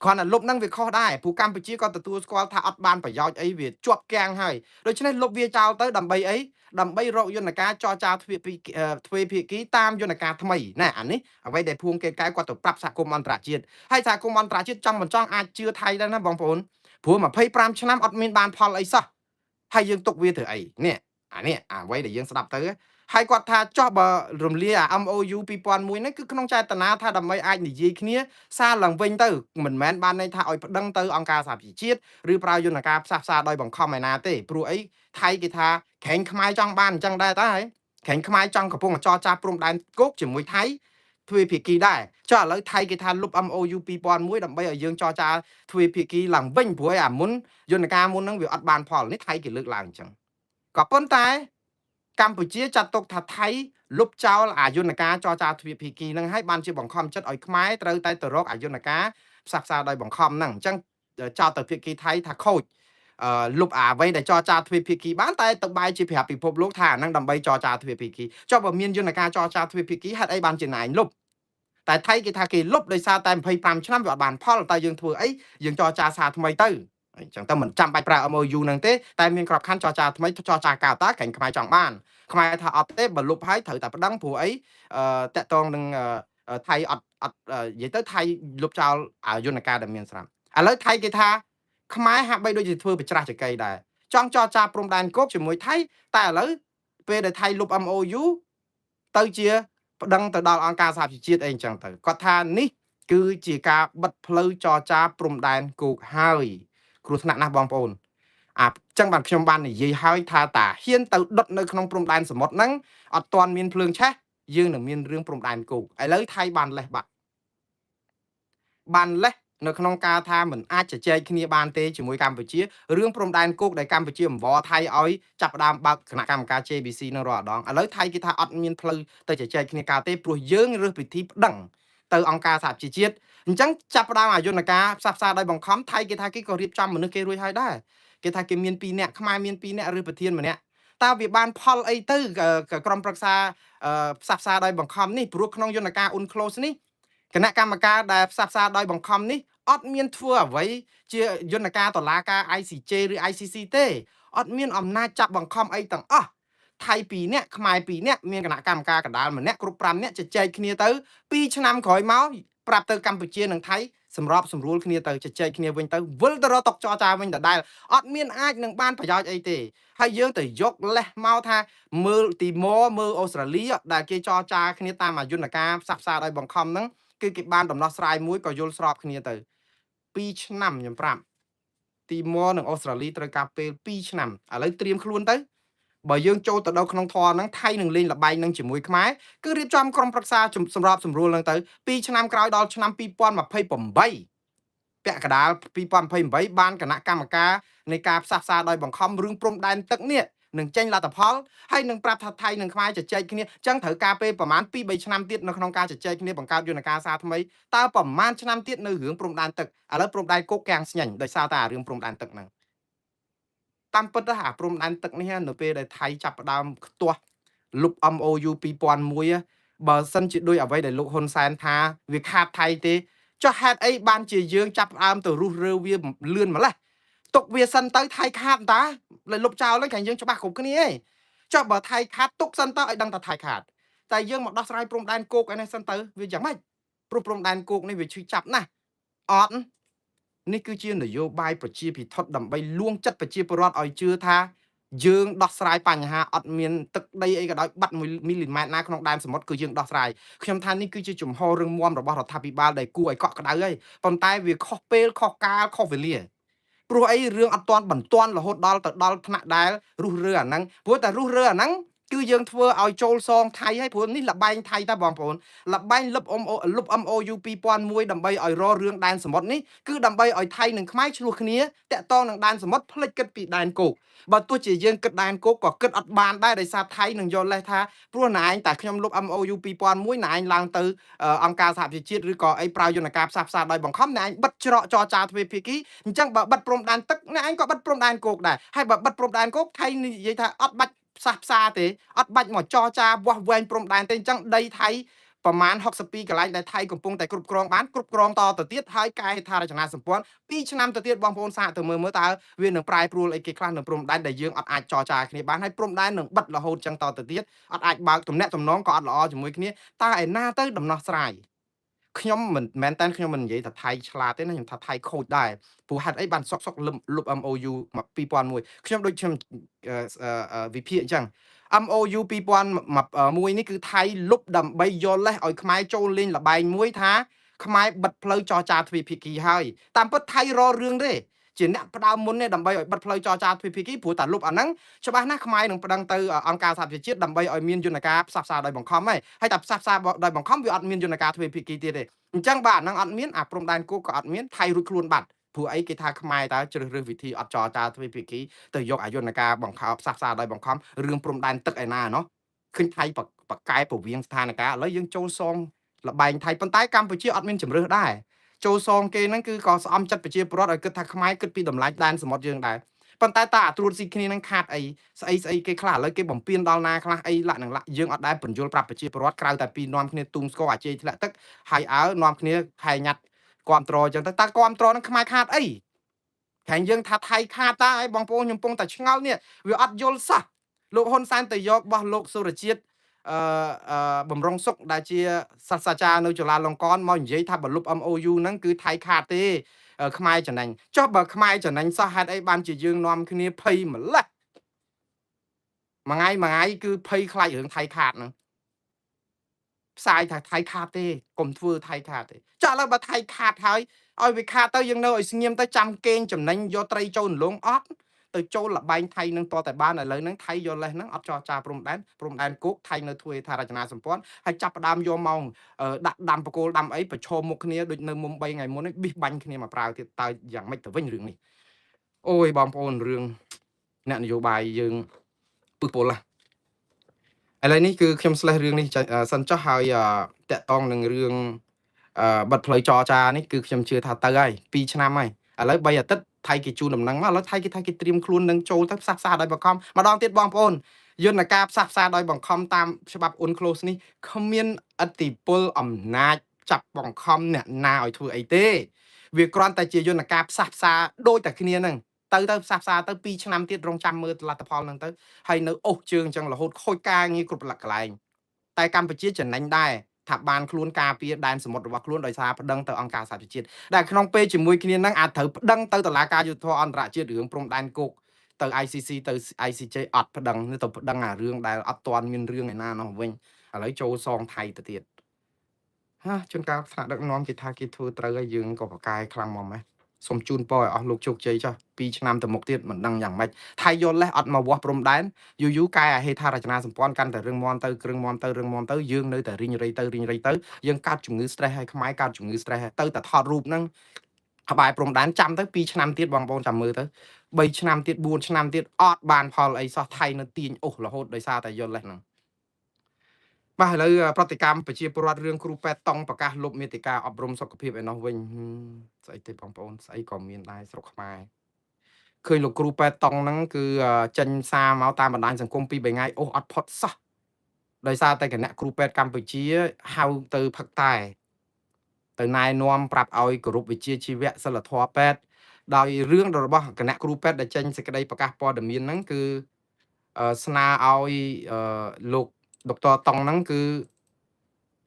គ្រាន់តែលុបហ្នឹងវាខុសដែរព្រោះកម្ពុជាក៏ទទួលស្គាល់ថាអត់បានប្រយោជន៍អីវាជាប់គាំងហើយដូច្នេះលុបវាចោលទៅដើម្បីអីដើម្បីរកយន្តការចរចាទ្វេភាគីតាមយន្តការថ្មីណាអានេះអ្វីដែលភួងកេតកែវគាត់ទៅប្រាប់សហគមន៍អន្តរជាតិហើយសហគមន៍អន្តរជាតិចង់មិនចង់អាចជឿថៃដែរណាបងប្អូនព្រោះ25ឆ្នាំអត់មានបានផលអីសោះហើយយើងទុកវាធ្វើអីនេះអ្វីដែលយើងស្ដាប់ទៅហើយគាត់ថាចោះបើរំលាយអា MOU 2001ហ្នឹងគឺក្នុងចេតនាថាដើម្បីអាចនិយាយគ្នាសារឡើងវិញទៅមិនមែនបានន័យថាឲ្យប្តឹងទៅអង្គការសហប្រជាជាតិឬប្រើយន្តការផ្សះផ្សាដោយបង្ខំឯណាទេព្រោះអីថៃគេថាក្រែងខ្មែរចង់បានអញ្ចឹងដែរតើហើយក្រែងខ្មែរចង់កំពុងចរចាព្រំដែនគោកជាមួយថៃទ្វេភាគីដែរចុះឥឡូវថៃគេថាលុប MOU 2001ដើម្បីឲ្យយើងចរចាទ្វេភាគីឡើងវិញព្រោះអាមុនយន្តការមុនហ្នឹងវាអត់បានផលនេះថៃគេលើកឡើងអញ្ចឹងក៏ប៉ុន្តែកម្ពុជាចាត់ទុកថាថៃលុបចោលអាយន្តការចរចាទ្វេភាគីហ្នឹងហើយបានជាបង្ខំចិត្តឲ្យខ្មែរត្រូវតែទៅរកអាយន្តការផ្សះផ្សាដោយបង្ខំហ្នឹងអញ្ចឹងចោលទៅភាគីថៃថាខូចលុបអ្វីដែលចរចាទ្វេភាគីបានតែទៅបែរជាប្រាប់ពិភពលោកថាអាហ្នឹងដើម្បីចរចាទ្វេភាគីចុះបើមានយន្តការចរចាទ្វេភាគីហេតុអីបានជាណែឯងលុបតែថៃគេថាគេលុបដោយសារតែ25ឆ្នាំវាអត់បានផលតែយើងធ្វើអីយើងចរចាសារថ្មីទៅអញ្ចឹងទៅមិនចាំបាច់ប្រើ MOU ហ្នឹងទេតែមានក្របខ័ណ្ឌចរចាថ្មីចរចាកៅតាក្រែងខ្មែរចង់បានខ្មែរថាអត់ទេបើលុបហើយត្រូវតែប្តឹងព្រោះអីតាក់ទងនឹងថៃអត់និយាយទៅថៃលុបចោលយន្តការដែលមានស្រាប់ឥឡូវថៃគេថាខ្មែរហាក់បីដូចជាធ្វើប្រច្រាស់ចកីដែរចង់ចរចាព្រំដែនគោកជាមួយថៃតែឥឡូវពេលដែលថៃលុប MOU ទៅជាប្តឹងទៅដល់អង្គការសហប្រជាជាតិអីអញ្ចឹងទៅគាត់ថានេះគឺជាការបិទផ្លូវចរចាព្រំដែនគោកហើយគ្រោះថ្នាក់ណាស់បងប្អូនចឹងបានខ្ញុំបាននិយាយហើយថាតាហ៊ានទៅដុតនៅក្នុងព្រំដែនសមុទ្រហ្នឹងអត់ទាន់មានភ្លើងឆេះយើងនឹងមានរឿងព្រំដែនគោកឥឡូវថៃបានលេះបាត់នៅក្នុងការថាមិនអាចជជែកគ្នាបានទេជាមួយកម្ពុជារឿងព្រំដែនគោកដែលកម្ពុជាអង្វរថៃឲ្យចាប់ផ្ដើមបើកគណៈកម្មការ JBC នឹងរាល់ដងឥឡូវថៃគេថាអត់មានផ្លូវទៅជជែកគ្នាកើតទេព្រោះយើងរើសពិធីប្តឹងទៅអង្គការសហជីវជាតិអញ្ចឹងចាប់ផ្ដើមអាយន្តការផ្សះផ្សាដោយបង្ខំថៃគេថាគេក៏រៀបចំមនុស្សគេរួចហើយដែរគេថាគេមាន2នាក់ខ្មែរមាន2នាក់ឬប្រធានម្នាក់តើវាបានផលអីទៅក្រុមប្រឹក្សាផ្សះផ្សាដោយបង្ខំនេះព្រោះក្នុងយន្តការ UNCLOS នេះគណៈកម្មការដែលផ្សះផ្សាដោយបង្ខំនេះអត់មានធ្វើអ្វីជាយន្តការតុលាការ ICJ ឬ ICC ទេអត់មានអំណាចចាប់បង្ខំអីទាំងអស់ថៃ2នាក់ខ្មែរ2នាក់មានគណៈកម្មការកណ្ដាលម្នាក់គ្រប់5នាក់ជជែកគ្នាទៅ2ឆ្នាំក្រោយមកប្រាប់ទៅកម្ពុជានិងថៃសម្របសម្រួលគ្នាទៅជជែកគ្នាវិញទៅវិលទៅរកតុកចរចាវិញដដែលអត់មានអាចនឹងបានប្រយោជន៍អីទេហើយយើងទៅយកលេសមកថាមើលទីម៉ូមើលអូស្ត្រាលីដែលគេចរចាគ្នាតាមអាយន្តការផ្សះផ្សាដោយបង្ខំហ្នឹងគឺគេបានដំណោះស្រាយមួយក៏យល់ស្របគ្នាទៅ2ឆ្នាំខ្ញុំប្រាប់ទីម៉ូនិងអូស្ត្រាលីត្រូវការពេល2ឆ្នាំឥឡូវត្រៀមខ្លួនទៅបើយើងចូលទៅដល់ក្នុងធរហ្នឹងថៃនឹងលេងលបែងនឹងជាមួយខ្មែរគឺរៀបចំក្រុមប្រឹក្សាសម្របសម្រួលហ្នឹងទៅ2ឆ្នាំក្រោយដល់ឆ្នាំ2028ពាក់កណ្ដាល2028បានគណៈកម្មការនៃការផ្សះផ្សាដោយបង្ខំរឿងព្រំដែនទឹកនេះ នឹងចេញលទ្ធផលហើយនឹងប្រាប់ថាថៃនិងខ្មែរជជែកគ្នាចឹងត្រូវការពេលប្រហែល2 3ឆ្នាំទៀតនៅក្នុងការជជែកគ្នាបង្កើតយន្តការសារថ្មីតើប្រហែលឆ្នាំទៀតនៅរឿងព្រំដែនទឹកឥឡូវព្រំដែនគោកកាំងស្ញាញ់ដោយសារតែរឿងព្រំដែនទឹកហ្នឹងតាមពិតទៅអាព្រំដែនទឹកនេះនៅពេលដែលថៃចាប់ផ្ដើមខ្ទាស់លុប MOU 2001បើសិនជាដូចអ្វីដែលលោកហ៊ុនសែនថាវាខាតថៃទេចុះហេតុអីបានជាយើងចាប់ផ្ដើមទៅរុះរើវាលឿនម្លេះទុកវាសិនទៅថៃខាតតាលើលុបចោលហ្នឹងខាងយើងច្បាស់គ្រប់គ្នាឯងចុះបើថៃខាតទុកសិនទៅឲ្យដឹងថាថៃខាតតែយើងមកដោះស្រាយព្រំដែនគោកឯនេះសិនទៅវាយ៉ាងម៉េចព្រោះព្រំដែនគោកនេះវាឈឺចាប់ណាស់អត់នេះគឺជានយោបាយប្រជាភិថុតដើម្បីលួងចិត្តប្រជាពលរដ្ឋឲ្យជឿថាយើងដោះស្រាយបញ្ហាអត់មានទឹកដីអីក៏ដោយបាត់1 មីលីម៉ែត្រណាក្នុងដែនសមុទ្រគឺយើងដោះស្រាយខ្ញុំថានេះគឺជាជំហររឹងមាំរបស់រដ្ឋាភិបាលដែលគួរឲ្យកក់ក្ដៅហើយប៉ុន្តែវាខុសពេលខុសកាលខុសវេលាព្រោះអីរឿងអត់ទាន់បន្ទាន់រហូតដល់ទៅដល់ថ្នាក់ដែលរុះរើអាហ្នឹងព្រោះតែរុះរើអាហ្នឹងគឺយើងធ្វើឲ្យចូលសងថៃហើយព្រោះនេះលបែងថៃតាបងប្អូនលបែងលុប MOU 2001ដើម្បីឲ្យររឿងដែនសមុទ្រនេះគឺដើម្បីឲ្យថៃនិងខ្មែរឆ្លោះគ្នាតាក់ទងនឹងដែនសមុទ្រផ្លិចគិតពីដែនគោកបើទោះជាយើងគិតដែនគោកក៏គិតអត់បានដែរដោយសារថៃនឹងយកលេសថាព្រោះណែឯងតែខ្ញុំលុប MOU 2001ណែឯងឡើងទៅអង្គការសហប្រជាជាតិឬក៏អីប្រើយន្តការផ្សះផ្សាដោយបង្ខំណែឯងបិទច្រកចរចាទ្វេភាគីអញ្ចឹងបើបិទព្រំដែនទឹកណែឯងក៏បិទព្រំដែនគោកដែរហើយបើបិទព្រំដែនគោកថៃនិយាយថាអត់បាច់ផ្សះផ្សាទេអត់បាច់មកចរចាវាស់វែងព្រំដែនទេអញ្ចឹងដីថៃប្រមាណ62កន្លែងដែលថៃកំពុងតែគ្រប់គ្រងបានគ្រប់គ្រងតទៅទៀតហើយកែហេដ្ឋារចនាសម្ព័ន្ធ2ឆ្នាំទៅទៀតបងប្អូនសាកទៅមើលតើវានឹងប្រែប្រួលអីគេខ្លះនៅព្រំដែនដែលយើងអត់អាចចរចាគ្នាបានហើយព្រំដែននឹងបិទរហូតចឹងតទៅទៀតអត់អាចបើកទំនាក់ទំនងក៏អត់ល្អជាមួយគ្នាតើឯណាទៅដំណោះស្រាយខ្ញុំមិនមែនតែខ្ញុំមិននិយាយថាថៃឆ្លាតទេណាខ្ញុំថាថៃខូចដែរព្រោះហេតុអីបានសុកលុប MOU 2001ខ្ញុំដូចខ្ញុំវិភាគអញ្ចឹង MOU 2001នេះគឺថៃលុបដើម្បីយកលេសឲ្យខ្មែរចូលលេងលបែងមួយថាខ្មែរបិទផ្លូវចរចាទ្វេភាគីហើយតាមពិតថៃររឿងទេជាអ្នកផ្ដើមមុននេះដើម្បីឲ្យបិទផ្លូវចរចាទ្វេភាគីព្រោះតែលុបអាហ្នឹងច្បាស់ណាស់ខ្មែរនឹងប្តឹងទៅអង្គការសហប្រជាជាតិដើម្បីឲ្យមានយន្តការផ្សះផ្សាដោយបង្ខំហើយតែផ្សះផ្សាដោយបង្ខំវាអត់មានយន្តការទ្វេភាគីទៀតទេអញ្ចឹងបាទអាហ្នឹងអត់មានអាព្រំដែនគោកក៏អត់មានថៃរួចខ្លួនបាត់ព្រោះអីគេថាខ្មែរតើជ្រើសរើសវិធីអត់ចរចាទ្វេភាគីទៅយកអាយន្តការបង្ខំផ្សះផ្សាដោយបង្ខំរឿងព្រំដែនទឹកឯណាណោះឃើញថៃបកកែពវៀងស្ថានភាពឥឡូវយើងចូលសងលបែងថៃប៉ុន្តែកម្ពុជាអត់មានជំរឿសដែរចូលសងគេហ្នឹងគឺក៏ស្អំចិត្តប្រជាពលរដ្ឋឲ្យគិតថាខ្មែរគិតពីតម្លៃដែនសមុទ្រយើងដែរប៉ុន្តែតើអាត្រួតស៊ីគ្នានឹងខាតអីស្អីគេខ្លះឥឡូវគេបំពេញដល់ណាខ្លះអីលាក់នឹងលាក់យើងអត់ដែរបញ្យល់ប្រាប់ប្រជាពលរដ្ឋក្រៅតែពីនាំគ្នាទុំស្គរអាជ័យធ្លាក់ទឹកហើយនាំគ្នាហែញ៉ាត់គ្រប់ត្រអញ្ចឹងទៅតើគ្រប់ត្រនឹងខ្មែរខាតអីខាងយើងថាថៃខាតតើឲ្យបងប្អូនខ្ញុំពងតែឆ្ងល់នេះវាអត់យល់សោះលោកហ៊ុនសែនទៅយកបោះលោកសុរជាតិបំរុងសុកដែលជាសាស្ត្រាចារ្យនៅจุฬាលង្កនមកនិយាយថាបលុប MOU ហ្នឹងគឺថៃខាតទេខ្មែរចំណេញចុះបើខ្មែរចំណេញសោះហេតុអីបានជាយើងនាំគ្នាភ័យម្លេះមួយថ្ងៃគឺភ័យខ្លាចរឿងថៃខាតហ្នឹងផ្សាយថាថៃខាតទេកុំធ្វើថៃខាតទេចុះឥឡូវបើថៃខាតហើយឲ្យវាខាតទៅយើងនៅឲ្យស្ងៀមទៅចាំកេងចំណេញយកត្រីចូលលងអត់ទៅចូលលបែងថៃនឹងតតែបានឥឡូវហ្នឹងថៃយកលេសហ្នឹងអត់ចរចាព្រំដែនគោកថៃនៅធ្វើហេដ្ឋារចនាសម្ព័ន្ធហើយចាប់ផ្ដើមយកមកដាក់ដាំបកគោលដាំអីប្រឈមមុខគ្នាដូចនៅមុំ3ថ្ងៃមុននេះប៊ីសបាញ់គ្នាមកប្រើទៀតតើយ៉ាងម៉េចទៅវិញរឿងនេះអូយបងប្អូនរឿងអ្នកនយោបាយយើងពឹសពលឥឡូវនេះគឺខ្ញុំស្លេះរឿងនេះសិនចុះហើយតាក់តងនឹងរឿងបិទផ្លូវចរចានេះគឺខ្ញុំជឿថាទៅហើយ2ឆ្នាំហើយឥឡូវ3អាទិត្យថៃគេជូនដំណឹងមកឥឡូវថៃគេថាគេត្រៀមខ្លួននឹងចូលទៅផ្សះផ្សាដោយបង្ខំម្ដងទៀតបងប្អូនយន្តការផ្សះផ្សាដោយបង្ខំតាមច្បាប់ UNCLOS នេះគ្មានអធិពលអំណាចចាប់បង្ខំអ្នកណាឲ្យធ្វើអីទេវាគ្រាន់តែជាយន្តការផ្សះផ្សាដូចតែគ្នាហ្នឹងទៅផ្សះផ្សាទៅ2ឆ្នាំទៀតរងចាំមើលលទ្ធផលហ្នឹងទៅហើយនៅអូសជើងអញ្ចឹងរហូតខូចការងារគ្រប់កន្លែងតែកម្ពុជាចំណេញដែរថាបានខ្លួនការពារដែនសមុទ្ររបស់ខ្លួនដោយសារប្តឹងទៅអង្គការសហប្រជាជាតិដែលក្នុងពេលជាមួយគ្នានឹងអាចត្រូវប្តឹងទៅតុលាការយុត្តិធម៌អន្តរជាតិរឿងព្រំដែនគោកទៅ ICC ទៅ ICJ អត់ប្តឹងទៅប្តឹងអារឿងដែលអត់ទាន់មានរឿងឯណានោះវិញឥឡូវចូលសងថៃទៅទៀតជួនកាលថ្នាក់ដឹកនាំគេថាគេធ្វើត្រូវហើយយើងក៏ប្រកែកខ្លាំងមកម៉េះសូមជូនពរឲ្យអស់លោកជោគជ័យចុះ2ឆ្នាំទៅមុខទៀតមិនដឹងយ៉ាងម៉េចថៃយកលេសអត់មកវាស់ព្រំដែនយូរកែអាហេដ្ឋារចនាសម្ព័ន្ធកាន់តែរឹងមាំទៅគ្រឿងមាំទៅយើងនៅតែរីងរៃទៅយើងកើតជំងឺ stress ហើយខ្មែរកើតជំងឺ stress ទៅតែថតរូបហ្នឹងក្បែរព្រំដែនចាំទៅ2ឆ្នាំទៀតបងប្អូនចាំមើលទៅ 3 ឆ្នាំទៀត 4 ឆ្នាំទៀតអត់បានផលអីសោះថៃនៅទាញអូសរហូតដោយសារតែយល់លេសហ្នឹងបាទឥឡូវប្រតិកម្មប្រជាពលរដ្ឋរឿងគ្រូពេទ្យតង់ប្រកាសលុបមាតិកាអប់រំសុខភាពឯណោះវិញស្អីទេបងប្អូនស្អីក៏មានដែរស្រុកខ្មែរឃើញលោកគ្រូពេទ្យតង់ហ្នឹងគឺចេញសារមកតាមបណ្ដាញសង្គម2 3ថ្ងៃអូសអត់ផុតសោះដោយសារតែគណៈគ្រូពេទ្យកម្ពុជាហៅទៅផឹកតែទៅណែនាំប្រាប់ឲ្យគោរពវិជ្ជាជីវៈសិលធម៌ពេទ្យដោយរឿងរបស់គណៈគ្រូពេទ្យដែលចេញសេចក្តីប្រកាសព័ត៌មានហ្នឹងគឺស្នើឲ្យលោកដុកទ័រតង់ហ្នឹងគឺ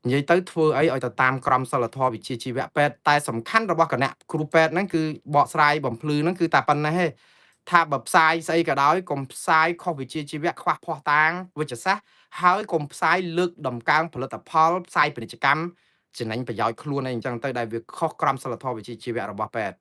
និយាយទៅធ្វើអីឲ្យទៅតាមក្រមសីលធម៌វិជ្ជាជីវៈពេទ្យតែសំខាន់របស់គណៈគ្រូពេទ្យហ្នឹងគឺបកស្រាយបំភ្លឺហ្នឹងគឺតែប៉ុណ្ណេះទេថាបើផ្សាយស្អីក៏ដោយកុំផ្សាយខុសវិជ្ជាជីវៈខ្វះភ័ស្តុតាងវិជ្ជសាស្ត្រហើយកុំផ្សាយលើកដំកើងផលិតផលផ្សាយពាណិជ្ជកម្មចំណេញប្រយោជន៍ខ្លួនអីអញ្ចឹងទៅដែលវាខុសក្រមសីលធម៌វិជ្ជាជីវៈរបស់ពេទ្យ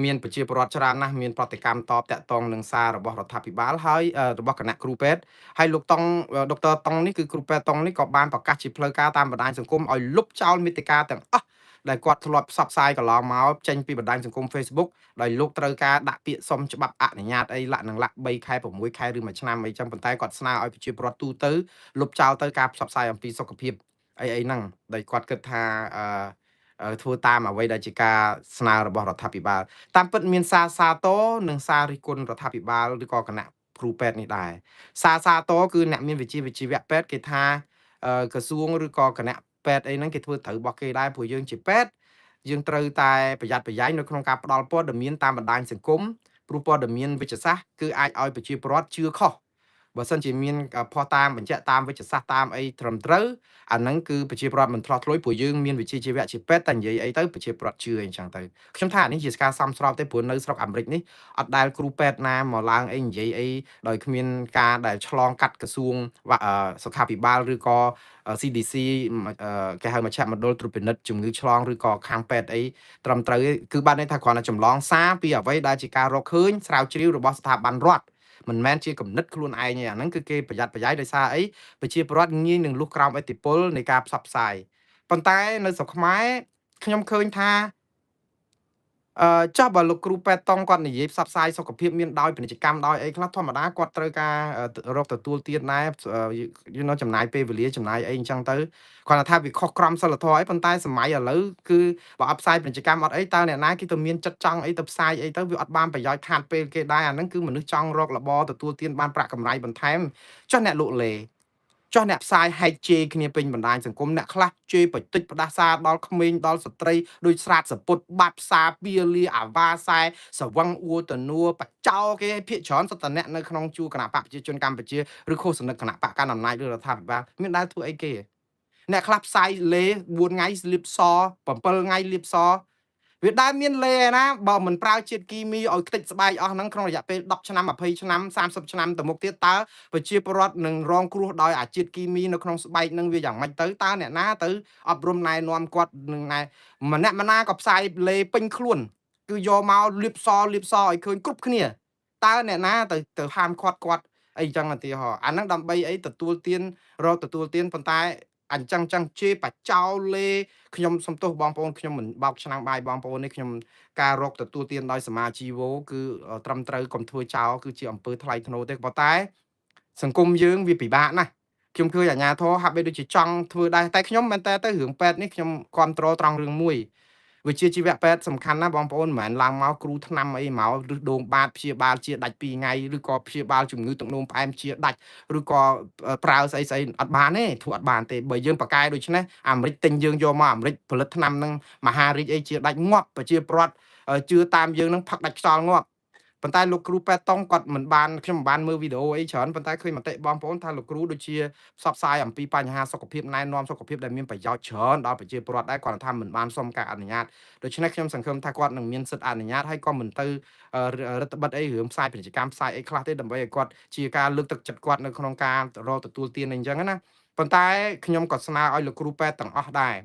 មានប្រជាពលរដ្ឋច្រើនណាស់មានប្រតិកម្មតបតាក់ទងនឹងសាររបស់រដ្ឋាភិបាលហើយរបស់គណៈគ្រូពេទ្យហើយលោកតុងដុកទ័រតុងនេះគឺគ្រូពេទ្យតុងនេះក៏បានប្រកាសជាផ្លូវការតាមបណ្ដាញសង្គមឲ្យលុបចោលមាតិកាទាំងអស់ដែលគាត់ធ្លាប់ផ្សព្វផ្សាយកន្លងមកចេញពីបណ្ដាញសង្គម Facebook ដោយលោកត្រូវការដាក់ពាក្យសុំច្បាប់អនុញ្ញាតអីលាក់3ខែ6ខែឬ1ឆ្នាំអីចឹងប៉ុន្តែគាត់ស្នើឲ្យប្រជាពលរដ្ឋទូទៅលុបចោលទៅការផ្សព្វផ្សាយអំពីសុខភាពអីហ្នឹងដោយគាត់គិតថាធ្វើតាមអ្វីដែលជាការស្នើរបស់រដ្ឋាភិបាលតាមពិតមានសារសាទរនិងសាររិះគន់រដ្ឋាភិបាលឬក៏គណៈគ្រូពេទ្យនេះដែរសារសាទរគឺអ្នកមានវិជ្ជាជីវៈពេទ្យគេថាក្រសួងឬក៏គណៈពេទ្យអីហ្នឹងគេធ្វើត្រូវរបស់គេដែរព្រោះយើងជាពេទ្យយើងត្រូវតែប្រយ័ត្នប្រយែងនៅក្នុងការផ្ដល់ព័ត៌មានតាមបណ្ដាញសង្គមព្រោះព័ត៌មានវិទ្យាសាស្ត្រគឺអាចឲ្យប្រជាពលរដ្ឋជឿខុសបើសិនជាមានភស្តុតាងបញ្ជាក់តាមវិទ្យាសាស្ត្រតាមអីត្រឹមត្រូវអាហ្នឹងគឺប្រជាពលរដ្ឋមិនឆ្លោះឆ្លួយព្រោះយើងមានវិជ្ជាជីវៈជាពេទ្យតែនិយាយអីទៅប្រជាពលរដ្ឋជឿអីចឹងទៅខ្ញុំថានេះជាការសមស្របទេព្រោះនៅស្រុកអាមេរិកនេះអត់ដែលគ្រូពេទ្យណាមកឡើងអីនិយាយអីដោយគ្មានការដែលឆ្លងកាត់ក្រសួងសុខាភិបាលឬក៏ CDC គេហៅមជ្ឈមណ្ឌលត្រួតពិនិត្យជំងឺឆ្លងឬក៏ខាងពេទ្យអីត្រឹមត្រូវគឺបានន័យថាគ្រាន់តែចម្លងសារពីអ្វីដែលជាការរកឃើញស្រាវជ្រាវរបស់ស្ថាប័នរដ្ឋមិនមែនជាគំនិតខ្លួនឯងទេអាហ្នឹងគឺគេប្រយ័ត្នប្រយែងដោយសារអីប្រជាពលរដ្ឋងាយនឹងលុះក្រោមឥទ្ធិពលនៃការផ្សព្វផ្សាយប៉ុន្តែនៅស្រុកខ្មែរខ្ញុំឃើញថាចុះបើលោកគ្រូពេទ្យតុងគាត់និយាយផ្សព្វផ្សាយសុខភាពមានដោយពាណិជ្ជកម្មដោយអីខ្លះធម្មតាគាត់ត្រូវការរកទទួលទានដែរចំណាយពេលវេលាចំណាយអីអញ្ចឹងទៅគាត់ថាវាខុសក្រមសីលធម៌អីប៉ុន្តែសម័យឥឡូវគឺបើអត់ផ្សាយពាណិជ្ជកម្មអត់អីតើអ្នកណាគេទៅមានចិត្តចង់អីទៅផ្សាយអីទៅវាអត់បានប្រយោជន៍ខាតពេលគេដែរអាហ្នឹងគឺមនុស្សចង់រករបរទទួលទានបានប្រាក់កម្រៃបន្ថែមចុះអ្នកលក់លេចុះអ្នកផ្សាយហែកជេរគ្នាពេញបណ្ដាញសង្គមអ្នកខ្លះជេរបន្តិចផ្ដាសាដល់ក្មេងដល់ស្ត្រីដោយស្រាតសពុតបាត់ផ្សារពៀលាអាវ៉ាសែសវឹងអួតនួបចោគេភាកច្រើនសតអ្នកនៅក្នុងជួរគណៈបកប្រជាជនកម្ពុជាឬឃោសនិកគណៈបកកណ្ដាលអំណាចឬរដ្ឋាភិបាលមានដែរធ្វើអីគេអ្នកខ្លះផ្សាយលេ4ថ្ងៃលៀបស7ថ្ងៃលៀបសវាដែរមានលេឯណាបើមិនប្រើជាតិគីមីឲ្យខ្ទេចស្បែកអស់ហ្នឹងក្នុងរយៈពេល10ឆ្នាំ20ឆ្នាំ30ឆ្នាំទៅមុខទៀតតើប្រជាពលរដ្ឋនឹងរងគ្រោះដោយអាជាតិគីមីនៅក្នុងស្បែកហ្នឹងវាយ៉ាងម៉េចទៅតើអ្នកណាទៅអប់រំណែនាំគាត់នឹងណែម្នាក់ម្នាក៏ផ្សាយលេពេញខ្លួនគឺយកមកលៀបសឲ្យឃើញគ្រប់គ្នាតើអ្នកណាទៅហាមគាត់អីចឹងឧទាហរណ៍អាហ្នឹងដើម្បីអីទទួលទានប៉ុន្តែអញ្ចឹងជេរបចោលេខ្ញុំសំទោសបងប្អូនខ្ញុំមិនបោកឆ្នាំងបាយបងប្អូននេះខ្ញុំការរកទទួលទានដោយសមាជីវោគឺត្រឹមត្រូវកុំធ្វើចោលគឺជាអំពើថ្លៃថ្នូរទេប៉ុន្តែសង្គមយើងវាពិបាកណាស់ខ្ញុំឃើញអាជ្ញាធរហាក់បីដូចជាចង់ធ្វើដែរតែខ្ញុំមែនតើទៅរឿងពេទ្យនេះខ្ញុំគ្រប់គ្រងត្រង់រឿងមួយវិជ្ជាជីវៈពេទ្យសំខាន់ណាស់បងប្អូនមិនមែនឡើងមកគ្រូថ្នាំអីមកឬដូងបាតព្យាបាលជាដាច់2ថ្ងៃឬក៏ព្យាបាលជំងឺទឹកនោមផ្អែមជាដាច់ឬក៏ប្រើស្អីអត់បានទេធ្វើអត់បានទេបើយើងប្រកែដូច្នេះអាមេរិកទិញយើងយកមកអាមេរិកផលិតថ្នាំនឹងមហារីកអីជាដាច់ងាប់ប្រជាពលរដ្ឋជឿតាមយើងនឹងផឹកដាច់ខ្យល់ងាប់ប៉ុន្តែលោកគ្រូប៉ែតតុងគាត់មិនបានខ្ញុំមិនបានមើលវីដេអូអីច្រើនប៉ុន្តែឃើញមតិបងប្អូនថាលោកគ្រូដូចជាផ្សព្វផ្សាយអំពីបញ្ហាសុខភាពណែនាំសុខភាពដែលមានប្រយោជន៍ច្រើនដល់ប្រជាពលរដ្ឋដែរគាត់ថាមិនបានសុំការអនុញ្ញាតដូច្នេះខ្ញុំសង្ឃឹមថាគាត់នឹងមានសិទ្ធិអនុញ្ញាតហើយក៏មិនទៅរដ្ឋបិទអីរឿងផ្សាយពាណិជ្ជកម្មផ្សាយអីខ្លះទេដើម្បីឲ្យគាត់ជាការលើកទឹកចិត្តគាត់នៅក្នុងការរកទទួលទានអីចឹងណាប៉ុន្តែខ្ញុំក៏ស្នើឲ្យលោកគ្រូប៉ែតទាំងអស់ដែរ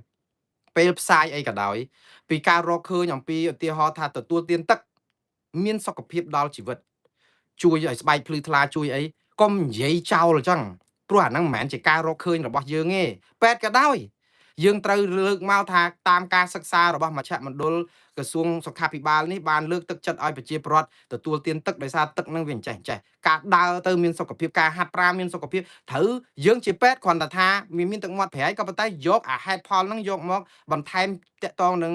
ពេលផ្សាយអីក៏ដោយពីការរកឃើញអំពីឧទាហរណ៍ថាទទួលទានទឹកមានសុខភាពដល់ជីវិតជួយឲ្យស្បែកភ្លឺថ្លាជួយអីកុំនិយាយចោលអញ្ចឹងព្រោះអាហ្នឹងមិនមែនជាការរកឃើញរបស់យើងទេពេទ្យក៏ដោយ យើងត្រូវលើកមកថាតាមការសិក្សារបស់មជ្ឈមណ្ឌលក្រសួងសុខាភិបាលនេះបានលើកទឹកចិត្តឲ្យប្រជាពលរដ្ឋទទួលទានទឹកដោយសារទឹកនឹងវាអញ្ចេះការដើរទៅមានសុខភាពការហាត់ប្រាណមានសុខភាពត្រូវយើងជាពេទ្យគ្រាន់តែថាមានទឹកមាត់ប្រៃក៏ប៉ុន្តែយកអាហេតុផលហ្នឹងយកមកបន្ថែមតកតងនឹង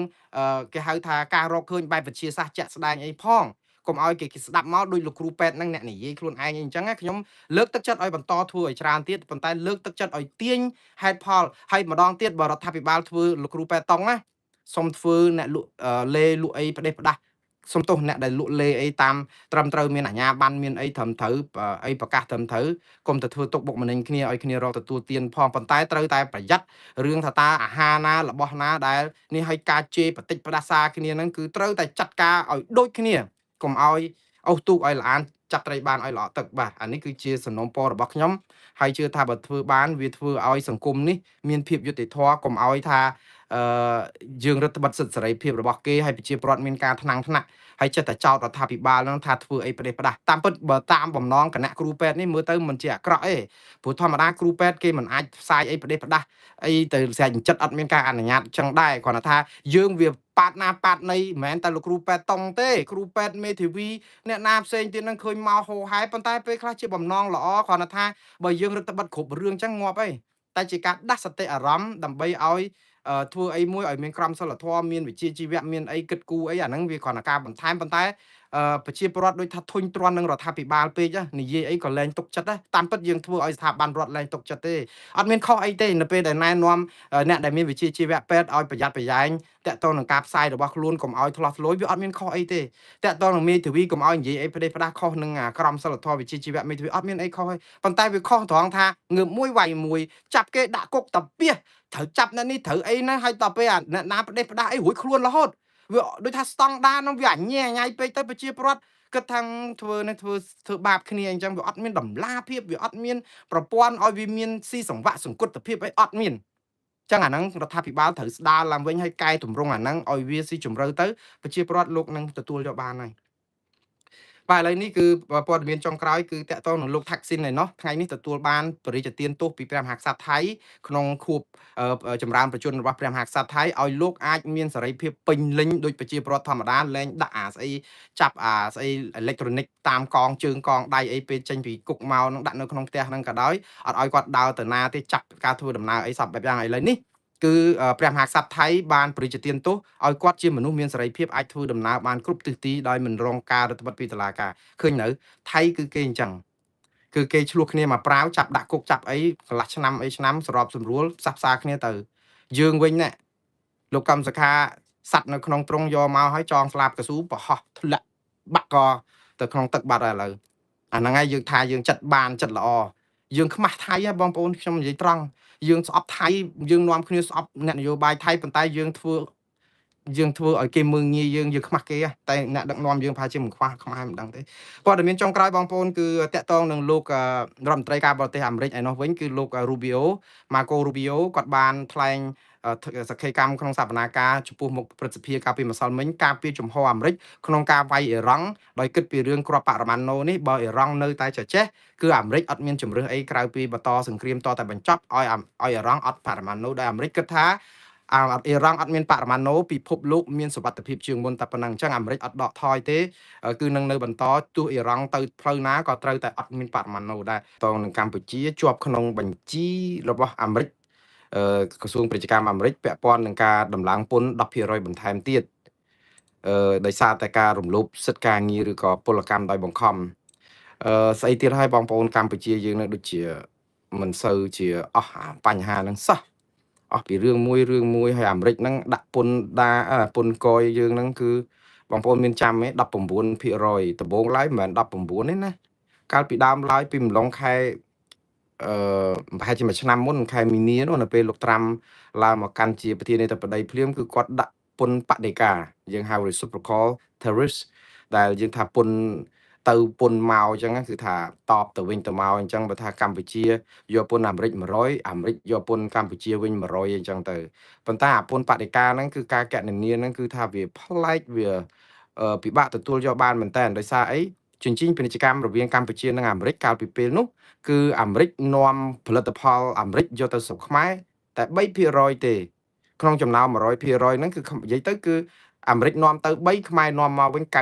គេហៅថាការរកឃើញបែបវិទ្យាសាស្ត្រជាក់ស្ដែងអីផងកុំឲ្យគេស្ដាប់មកដោយលោកគ្រូពេទ្យហ្នឹងអ្នកនិយាយខ្លួនឯងអីអញ្ចឹងខ្ញុំលើកទឹកចិត្តឲ្យបន្តធ្វើឲ្យច្រើនទៀតប៉ុន្តែលើកទឹកចិត្តឲ្យទាញហេតុផលហើយម្ដងទៀតបរដ្ឋាភិបាលធ្វើលោកគ្រូពេទ្យតង់ណាសុំធ្វើអ្នកលក់លេលក់អីផ្ដេសផ្ដាស់សុំទោសអ្នកដែលលក់លេអីតាមត្រឹមត្រូវមានអាជ្ញាប័ណ្ណមានអីត្រឹមត្រូវអីប្រកាសត្រឹមត្រូវកុំទៅធ្វើទុកបុកម្នេញគ្នាឲ្យគ្នារកទទួលទានផងប៉ុន្តែត្រូវតែប្រយ័ត្នរឿងថាតើអាហារណារបស់ណាដែលនេះឲ្យការជេរបតិចផ្ដាសាគ្នាហ្នឹងគឺត្រូវតែចាត់ការឲ្យដូចគ្នាកុំឲ្យអូសទូកឲ្យល្អានចាប់ត្រីបានឲ្យល្អទឹកបាទអានេះគឺជាសំណូមពររបស់ខ្ញុំហើយជឿថាបើធ្វើបានវាធ្វើឲ្យសង្គមនេះមានភាពយុត្តិធម៌កុំឲ្យថាអឺយើងរដ្ឋបတ်សិទ្ធិសេរីភាពរបស់គេហើយប្រជាពលរដ្ឋមានការថ្នាំងថ្នាក់ហើយចិត្តតែចោតរដ្ឋាភិបាលហ្នឹងថាធ្វើអីប្រទេសផ្ដាស់តាមពិតបើតាមបំណងគណៈគ្រូពេទ្យនេះមើលទៅមិនជាអាក្រក់ទេព្រោះធម្មតាគ្រូពេទ្យគេមិនអាចផ្សាយអីប្រទេសផ្ដាស់អីទៅស្រែកចិត្តអត់មានការអនុញ្ញាតចឹងដែរគ្រាន់តែថាយើងវាប៉ាតណាប៉ាតណីមិនមែនតែលោកគ្រូពេទ្យតង់ទេគ្រូពេទ្យមេធាវីអ្នកណាផ្សេងទៀតនឹងឃើញមកហោហែប៉ុន្តែពេលខ្លះជាបំណងល្អគ្រាន់តែថាបើយើងរដ្ឋបတ်គ្រប់រឿងចឹងងាប់អីតែជាការដាស់សតិអារម្មណ៍ដើម្បីឲ្យធ្វើអីមួយឲ្យមានក្រមសីលធម៌មានវិជ្ជាជីវៈមានអីគិតគូរអីអាហ្នឹងវាគ្រាន់តែការបន្ថែមប៉ុន្តែប្រជាពលរដ្ឋដូចថាធុញទ្រាន់នឹងរដ្ឋាភិបាលពេកនិយាយអីក៏លែងទុកចិត្តដែរតាមពិតយើងធ្វើឲ្យស្ថាប័នរដ្ឋលែងទុកចិត្តទេអត់មានខុសអីទេនៅពេលដែលណែនាំអ្នកដែលមានវិជ្ជាជីវៈពេទ្យឲ្យប្រយ័ត្នប្រយែងតាក់ទងនឹងការផ្សាយរបស់ខ្លួនកុំឲ្យធ្លោះធ្លោយវាអត់មានខុសអីទេតាក់ទងនឹងមេធាវីកុំឲ្យនិយាយអីផ្ដេសផ្ដាស់ខុសនឹងក្រមសីលធម៌វិជ្ជាជីវៈមេធាវីអត់មានអីខុសទេប៉ុន្តែវាខុសត្រង់ថាងើបមួយវាយមួយចាប់គេដាក់គុកតាពីត្រូវចាប់អ្នកនេះត្រូវអីណាហើយដល់ពេលអ្នកណាផ្ដេសផ្ដាស់អីរួចខ្លួនរហូតវាដូចថាស្តង់ដារនឹងវាអញញ៉ែញ៉ៃពេកទៅប្រជាពលរដ្ឋគិតថាធ្វើនេះធ្វើបាបគ្នាអញ្ចឹងវាអត់មានតម្លាភាពវាអត់មានប្រព័ន្ធឲ្យវាមានស៊ីសង្វាក់សង្គត់ភាពអីអត់មានចឹងអាហ្នឹងរដ្ឋាភិបាលត្រូវស្ដារឡើងវិញឲ្យកែតម្រង់អាហ្នឹងឲ្យវាស៊ីជម្រៅទៅប្រជាពលរដ្ឋលោកនឹងទទួលយកបានហើយបាទឥឡូវនេះគឺព័ត៌មានចុងក្រោយគឺតាក់ទងនឹងលោក Thaksin ឯណោះថ្ងៃនេះទទួលបានបរិយាទានទោសពីព្រះមហាក្សត្រថៃក្នុងខួបចម្រើនប្រជជនរបស់ព្រះមហាក្សត្រថៃឲ្យលោកអាចមានសេរីភាពពេញលេញដោយប្រជាពលរដ្ឋធម្មតាលែងដាក់អាស្អីចាប់អាស្អីអេឡិចត្រូនិកតាមកងជើងកងដៃអីពេលចេញពីគុកមកនឹងដាក់នៅក្នុងផ្ទះហ្នឹងក៏ដោយអត់ឲ្យគាត់ដើរទៅណាទេចាប់ការធ្វើដំណើរអីសពបែបយ៉ាងឥឡូវនេះគឺព្រះមហាក្សត្រថៃបានបរិយាទានទោសឲ្យគាត់ជាមនុស្សមានសេរីភាពអាចធ្វើដំណើរបានគ្រប់ទិសទីដោយមិនរងការរដ្ឋបတ်ពីតុលាការឃើញនៅថៃគឺគេអញ្ចឹងគឺគេឆ្លោះគ្នាមកប្រាវចាប់ដាក់គុកចាប់អីកន្លះឆ្នាំអីឆ្នាំសរបសម្រួលផ្សះផ្សាគ្នាទៅយើងវិញណែលោកកម្មសខាសัตว์នៅក្នុងទ្រុងយកមកឲ្យចងស្លាប់កស៊ូប្រហោះធ្លាក់បាក់កទៅក្នុងទឹកបាត់ហើយឥឡូវអាហ្នឹងហើយយើងថាយើងចិត្តបានចិត្តល្អយើងខ្មាស់ថៃហ៎បងប្អូនខ្ញុំនិយាយត្រង់យើងស្អប់ថៃយើងនាំគ្នាស្អប់អ្នកនយោបាយថៃប៉ុន្តែយើងធ្វើឲ្យគេមើងងាយយើងខ្មាស់គេតែអ្នកដឹកនាំយើងប្រហែលជាមិនខ្វះខ្មែរមិនដឹងទេព័ត៌មានចុងក្រោយបងប្អូនគឺតាក់ទងនឹងលោករដ្ឋមន្ត្រីការបរទេសអាមេរិកឯនោះវិញគឺលោក Rubio Marco Rubio គាត់បានថ្លែងសក្ខីកម្មក្នុងសវនាការចំពោះមុខព្រឹទ្ធសភាកាលពីម្សិលមិញការពីជំហរអាមេរិកក្នុងការវាយអ៊ីរ៉ង់ដោយគិតពីរឿងគ្រាប់បរមាណូនេះបើអ៊ីរ៉ង់នៅតែចចេះគឺអាមេរិកអត់មានជំរឿសអីក្រៅពីបន្តសង្គ្រាមតតែបញ្ចប់ឲ្យអ៊ីរ៉ង់អត់បរមាណូដោយអាមេរិកគិតថាអ៊ីរ៉ង់អត់មានបរមាណូពិភពលោកមានសុវត្ថិភាពជាងមុនតែប៉ុណ្ណឹងអញ្ចឹងអាមេរិកអត់ដកថយទេគឺនឹងនៅបន្តទោះអ៊ីរ៉ង់ទៅផ្លូវណាក៏ត្រូវតែអត់មានបរមាណូដែរតងនឹងកម្ពុជាជាប់ក្នុងបញ្ជីរបស់អាមេរិកក្រសួងពាណិជ្ជកម្មអាមេរិកពាក់ព័ន្ធនឹងការដំឡើងពន្ធ 10% បន្ថែមទៀតដោយសារតែការរំលោភសិទ្ធិការងារឬក៏ពលកម្មដោយបង្ខំស្អីទៀតហើយបងប្អូនកម្ពុជាយើងនៅដូចជាមិនសូវជាអស់បញ្ហាហ្នឹងសោះអស់ពីរឿងមួយហើយអាមេរិកហ្នឹងដាក់ពន្ធកយយើងហ្នឹងគឺបងប្អូនមានចាំទេ19%ដំបូងឡើយមិនមែន19ទេណាកាលពីដើមឡើយពីម្លងខែប្រហែលជាមួយឆ្នាំមុនខែមីនានោះនៅពេលលោកត្រាំឡើងមកកាន់ជាប្រធានាធិបតីភ្លាមគឺគាត់ដាក់ពន្ធបដិការយើងហៅ reciprocal tariffs ដែលយើងថាពន្ធទៅពន្ធមកអញ្ចឹងគឺថាតបទៅវិញទៅមកអញ្ចឹងបើថាកម្ពុជាយកពន្ធអាមេរិក100អាមេរិកយកពន្ធកម្ពុជាវិញ100អញ្ចឹងទៅប៉ុន្តែអាពន្ធបដិការហ្នឹងគឺការកណនាហ្នឹងគឺថាវាប្លែកវាពិបាកទទួលយកបានមែនតើដោយសារអីជញ្ជីងពាណិជ្ជកម្មរវាងកម្ពុជានិងអាមេរិកកាលពីពេលនោះគឺអាមេរិកនាំផលិតផលអាមេរិកយកទៅស្រុកខ្មែរតែ3%ទេ ក្នុងចំណោម100%ហ្នឹងគឺនិយាយទៅគឺអាមេរិកនាំទៅ3ខ្មែរនាំមកវិញ97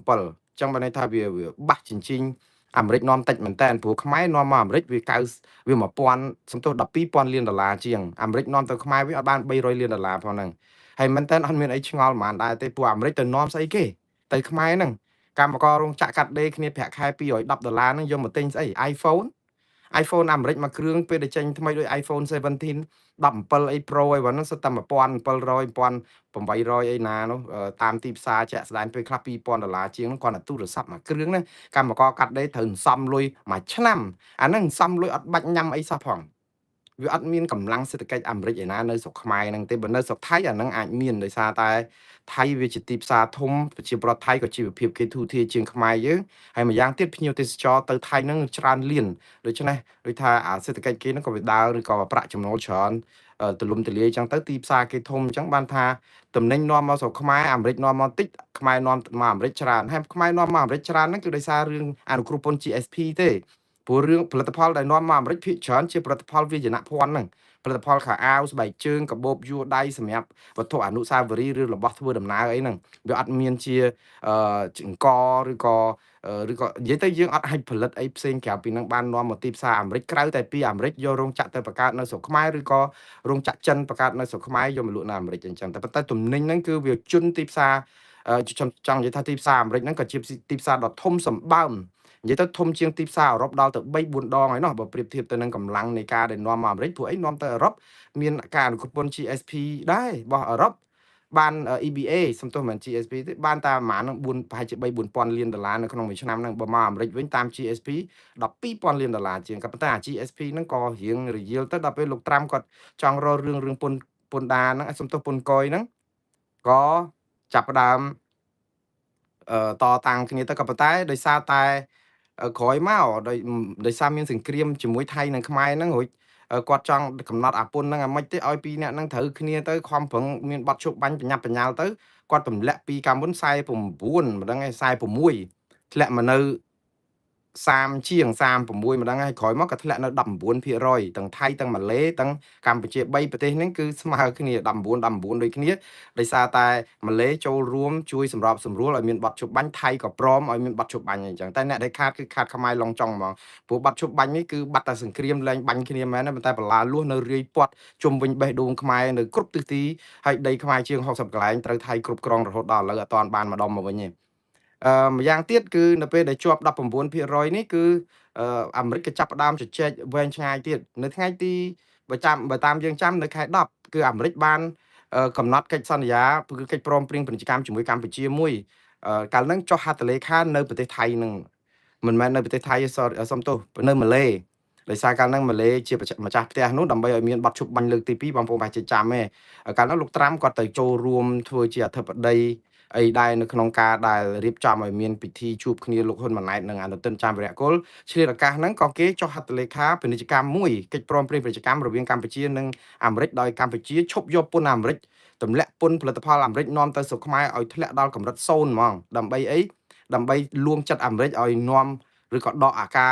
អញ្ចឹងបានន័យថាវាបាក់ជញ្ជីងអាមេរិកនាំតិចមែនតើព្រោះខ្មែរនាំមកអាមេរិកវា9វា1000សំទោស12,000 លានដុល្លារជាងអាមេរិកនាំទៅខ្មែរវិញអត់បាន300លានដុល្លារផងហ្នឹងហើយមែនតើអត់មានអីឆ្ងល់ហ្មងដែរទេពួកអាមេរិកទៅនាំស្អីគេទៅខ្មែរហ្នឹងកម្មកររោងចក្រកាត់ដេរគ្នាប្រាក់ខែ210ដុល្លារហ្នឹងយកមកទិញស្អី iPhone អាមេរិកមួយគ្រឿងពេលដែលចេញថ្មីដូច iPhone 17 17អី Pro អីហ្នឹងសុទ្ធតែ1700 1800អីណានោះតាមទីផ្សារជាក់ស្ដែងពេលខ្លះ2000ដុល្លារជាងគាត់តែទូរស័ព្ទមួយគ្រឿងហ្នឹងកម្មករកាត់ដេរត្រូវសំលុយមួយឆ្នាំអាហ្នឹងសំលុយអត់បាច់ញ៉ាំអីសោះផងវាអត់មានកម្លាំងសេដ្ឋកិច្ចអាមេរិកឯណានៅស្រុកខ្មែរហ្នឹងទេបើនៅស្រុកថៃអាហ្នឹងអាចមានដោយសារតែថៃវាជាទីផ្សារធំប្រជាប្រដ្ឋថៃក៏ជីវភាពគេធូរធារជាងខ្មែរយើងហើយម្យ៉ាងទៀតភ្ញៀវទេសចរទៅថៃហ្នឹងច្រើនលានដូច្នេះដូចថាសេដ្ឋកិច្ចគេហ្នឹងក៏វាដើរឬក៏ប្រាក់ចំណូលច្រើនទូលំទូលាយអញ្ចឹងទៅទីផ្សារគេធំអញ្ចឹងបានថាតំណែងនាំមកស្រុកខ្មែរអាមេរិកនាំមកតិចខ្មែរនាំមកអាមេរិកច្រើនហើយខ្មែរនាំមកអាមេរិកច្រើនហ្នឹងគឺដោយសាររឿងអនុគ្រោះពន្ធ GSP ទេព្រោះរឿងផលិតផលដែលនាំមកអាមេរិកភាគច្រើនជាផលិតផលវាយនភ័ណ្ឌហ្នឹងផលិតផលខោអាវស្បែកជើងកាបូបយួរដៃសម្រាប់វត្ថុអនុស្សាវរីយ៍ឬរបស់ធ្វើដំណើរអីហ្នឹងវាអត់មានជាចង្កឬក៏និយាយទៅយើងអត់អាចផលិតអីផ្សេងក្រៅពីហ្នឹងបាននាំមកទីផ្សារអាមេរិកក្រៅតែពីអាមេរិកយករោងចក្រទៅបង្កើតនៅស្រុកខ្មែរឬក៏រោងចក្រចិនបង្កើតនៅស្រុកខ្មែរយកមកលក់នៅអាមេរិកអញ្ចឹងតែប៉ុន្តែទំនិញហ្នឹងគឺវាជន់ទីផ្សារចង់និយាយថាទីផ្សារអាមេរិកហ្នឹងក៏ជាទីផ្សារដ៏ធំសម្បើមនិយាយទៅធំជាងទីផ្សារអឺរ៉ុបដល់ទៅ3 4ដងហើយណោះបើប្រៀបធៀបទៅនឹងកម្លាំងនៃការដែលនាំមកអាមេរិកព្រោះអីនាំទៅអឺរ៉ុបមានការអនុគ្រោះពន្ធ GSP ដែររបស់អឺរ៉ុបបាន EBA សំទោសមិន GSP ទេបានតាមប្រហែលនឹង4ប្រហែលជា3-4000លានដុល្លារនៅក្នុងមួយឆ្នាំហ្នឹងបើមកអាមេរិកវិញតាម GSP 12000លានដុល្លារជាងក៏ប៉ុន្តែអា GSP ហ្នឹងក៏រៀងរយាលទៅដល់ពេលលោកត្រាំគាត់ចង់រករឿងពន្ធដារហ្នឹងសំទោសពន្ធកុយហ្នឹងក៏ចាប់ផ្ដើមតតាំងគ្នាទៅក៏ប៉ុន្តែដោយសារតែក្រោយមកដោយសារមានសង្គ្រាមជាមួយថៃនិងខ្មែរហ្នឹងរួចគាត់ចង់កំណត់អាពន្ធហ្នឹងអាម៉េចទេឲ្យពីរនាក់ហ្នឹងត្រូវគ្នាទៅខំប្រឹងមានបទជប់បាញ់បញ្ញាប់បញ្ញាល់ទៅគាត់ទម្លាក់ពីកាលមុន49មិនដឹងឯង46ធ្លាក់មកនៅ30ជាង36ម្ដងហើយក្រោយមកក៏ធ្លាក់នៅ19%ទាំងថៃទាំងម៉ាឡេទាំងកម្ពុជា3ប្រទេសហ្នឹងគឺស្មើគ្នា19ដូចគ្នាដោយសារតែម៉ាឡេចូលរួមជួយសម្របសម្រួលឲ្យមានបទជប់បាញ់ថៃក៏ព្រមឲ្យមានបទជប់បាញ់អីចឹងតែអ្នកដែលខាតគឺខាតខ្មែរឡុងចុងហ្មងព្រោះបទជប់បាញ់នេះគឺបាត់តែសង្គ្រាមលែងបាញ់គ្នាមែនទេប៉ុន្តែបលាលួសនៅរាយពាត់ជុំវិញបេះដូងខ្មែរនៅគ្រប់ទិសទីហើយដីខ្មែរជាង60កន្លែងត្រូវថៃគ្រប់គ្រងរហូតដល់ឥឡូវអត់ទាន់បានម្ដុំមកវិញទេម្យ៉ាងទៀតគឺនៅពេលដែលជាប់19%នេះគឺអាមេរិកក៏ចាប់ផ្ដើមជជែកវែងឆ្ងាយទៀតនៅថ្ងៃទីបើតាមយើងចាំនៅខែ10គឺអាមេរិកបានកំណត់កិច្ចសន្យាគឺកិច្ចព្រមព្រៀងពាណិជ្ជកម្មជាមួយកម្ពុជាមួយកាលហ្នឹងចុះហត្ថលេខានៅប្រទេសថៃនឹងមិនមែននៅប្រទេសថៃទេសុំទោសនៅម៉ាឡេដោយសារកាលហ្នឹងម៉ាឡេជាម្ចាស់ផ្ទះនោះដើម្បីឲ្យមានបទជប់បាញ់លើកទី2បងប្អូនប្រហែលជាចាំទេកាលហ្នឹងលោកត្រាំគាត់ទៅចូលរួមធ្វើជាអធិបតីអីដែរនៅក្នុងការដែលរៀបចំឲ្យមានពិធីជួបគ្នាលោកហ៊ុនម៉ាណែតនិងអនុទិនចាំវរៈគុលឆ្លៀតឱកាសហ្នឹងក៏គេចុះហត្ថលេខាពាណិជ្ជកម្មមួយកិច្ចព្រមព្រៀងពាណិជ្ជកម្មរវាងកម្ពុជានិងអាមេរិកដោយកម្ពុជាឈប់យកពន្ធអាមេរិកទម្លាក់ពន្ធផលិតផលអាមេរិកនាំទៅស្រុកខ្មែរឲ្យធ្លាក់ដល់កម្រិត0ហ្មងដើម្បីអីដើម្បីលួងចិត្តអាមេរិកឲ្យនាំឬក៏ដកអាកា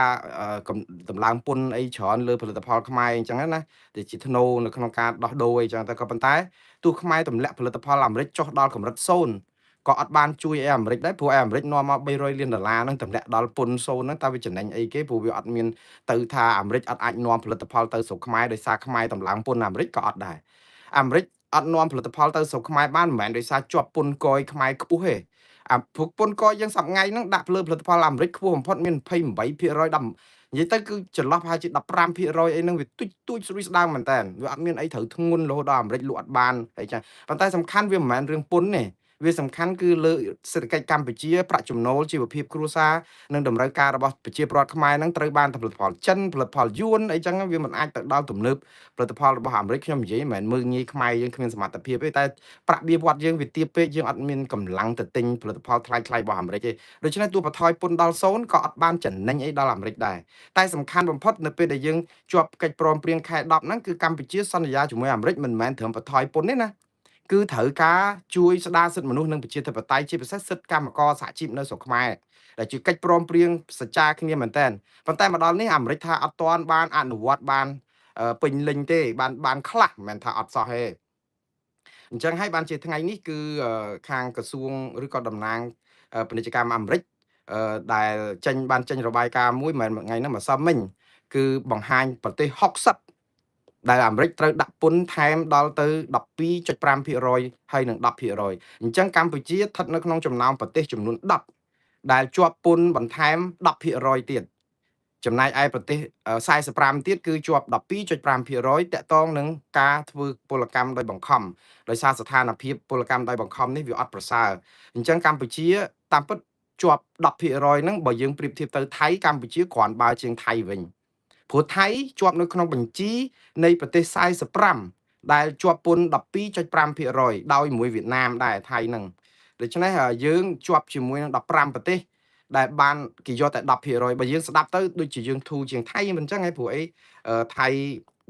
រតម្លើងពន្ធអីច្រើនលើផលិតផលខ្មែរអញ្ចឹងណាដែលជាធ្នូនៅក្នុងការដោះដូរអីចឹងតែក៏ប៉ុន្តែទោះខ្មែរទម្លាក់ផលិតផលអាមេរិកចុះដល់កម្រិត0ក៏អត់បានជួយឲ្យអាមេរិកដែរព្រោះអាមេរិកនាំមក300លានដុល្លារហ្នឹងទម្លាក់ដល់ពន្ធ0ហ្នឹងតើវាចំណេញអីគេព្រោះវាអត់មានទៅថាអាមេរិកអត់អាចនាំផលិតផលទៅស្រុកខ្មែរដោយសារខ្មែរតម្លើងពន្ធអាមេរិកក៏អត់ដែរអាមេរិកអត់នាំផលិតផលទៅស្រុកខ្មែរបានមិនមែនដោយសារជាប់ពន្ធកយខ្មែរខ្ពស់ទេព្រោះពន្ធកយយើងសប្ងៃហ្នឹងដាក់លើផលិតផលអាមេរិកខ្ពស់បំផុតមាន28%ដល់និយាយទៅគឺចន្លោះប្រហែលជា15%អីហ្នឹងវាទូចស្រួយស្ដើងមែនតើវាអត់មានអីត្រូវធ្ងន់រហូតដល់អាមេរិកលក់អត់បានអីចឹងប៉ុន្តែសំខាន់វាមិនមែនរឿងពន្ធទេវាសំខាន់គឺលើសេដ្ឋកិច្ចកម្ពុជាប្រាក់ចំណូលជីវភាពគ្រួសារនិងតម្រូវការរបស់ប្រជាពលរដ្ឋខ្មែរហ្នឹងត្រូវបានផលិតផលចិនផលិតផលយួនអីចឹងវាមិនអាចទៅដល់ទំនើបផលិតផលរបស់អាមេរិកខ្ញុំនិយាយមិនមែនមើលងាយខ្មែរយើងគ្មានសមត្ថភាពទេតែប្រាក់បៀវត្សយើងវាទាបពេកយើងអត់មានកម្លាំងទៅទិញផលិតផលថ្លៃៗរបស់អាមេរិកទេដូច្នេះទោះបន្ថយពន្ធដល់0ក៏អត់បានចំណេញអីដល់អាមេរិកដែរតែសំខាន់បំផុតនៅពេលដែលយើងជាប់កិច្ចព្រមព្រៀងខែ10ហ្នឹងគឺកម្ពុជាសន្យាជាមួយអាមេរិកមិនមែនត្រឹមបន្ថយពន្ធទេណាគឺត្រូវការជួយស្ដារសិទ្ធិមនុស្សនិងប្រជាធិបតេយ្យជាពិសេសសិទ្ធិកម្មករសហជីពនៅស្រុកខ្មែរដែលជាកិច្ចព្រមព្រៀងសច្ចាគ្នាមែនតើប៉ុន្តែមកដល់នេះអាមេរិកថាអត់ទាន់បានអនុវត្តបានពេញលេញទេបានខ្លះមិនមែនថាអត់សោះទេ អញ្ចឹងហើយបានជាថ្ងៃនេះគឺខាងក្រសួងឬក៏តំណាងពាណិជ្ជកម្មអាមេរិកដែលបានចេញរបាយការណ៍មួយមិនមែនថ្ងៃហ្នឹងម្សិលមិញគឺបង្ហាញប្រទេស60ដែលអាមេរិកត្រូវដាក់ពន្ធថែមដល់ទៅ12.5%ហើយនឹង10%អញ្ចឹងកម្ពុជាស្ថិតនៅក្នុងចំណោមប្រទេសចំនួន10ដែលជាប់ពន្ធបន្ថែម10%ទៀតចំណែកឯប្រទេស45ទៀតគឺជាប់12.5%តាក់ទងនឹងការធ្វើពលកម្មដោយបង្ខំដោយសារស្ថានភាពពលកម្មដោយបង្ខំនេះវាអត់ប្រសើរអញ្ចឹងកម្ពុជាតាមពិតជាប់10%ហ្នឹងបើយើងប្រៀបធៀបទៅថៃកម្ពុជាគ្រាន់បើជាងថៃវិញព្រោះថៃជាប់នៅក្នុងបញ្ជីនៃប្រទេស45ដែលជាប់ពន្ធ12.5%ដោយមួយវៀតណាមដែរថៃហ្នឹងដូច្នេះយើងជាប់ជាមួយនឹង15ប្រទេសដែលបានគេយកតែ10%បើយើងស្ដាប់ទៅដូចជាយើងធូរជាងថៃមិនអញ្ចឹងឯងព្រោះអីថៃ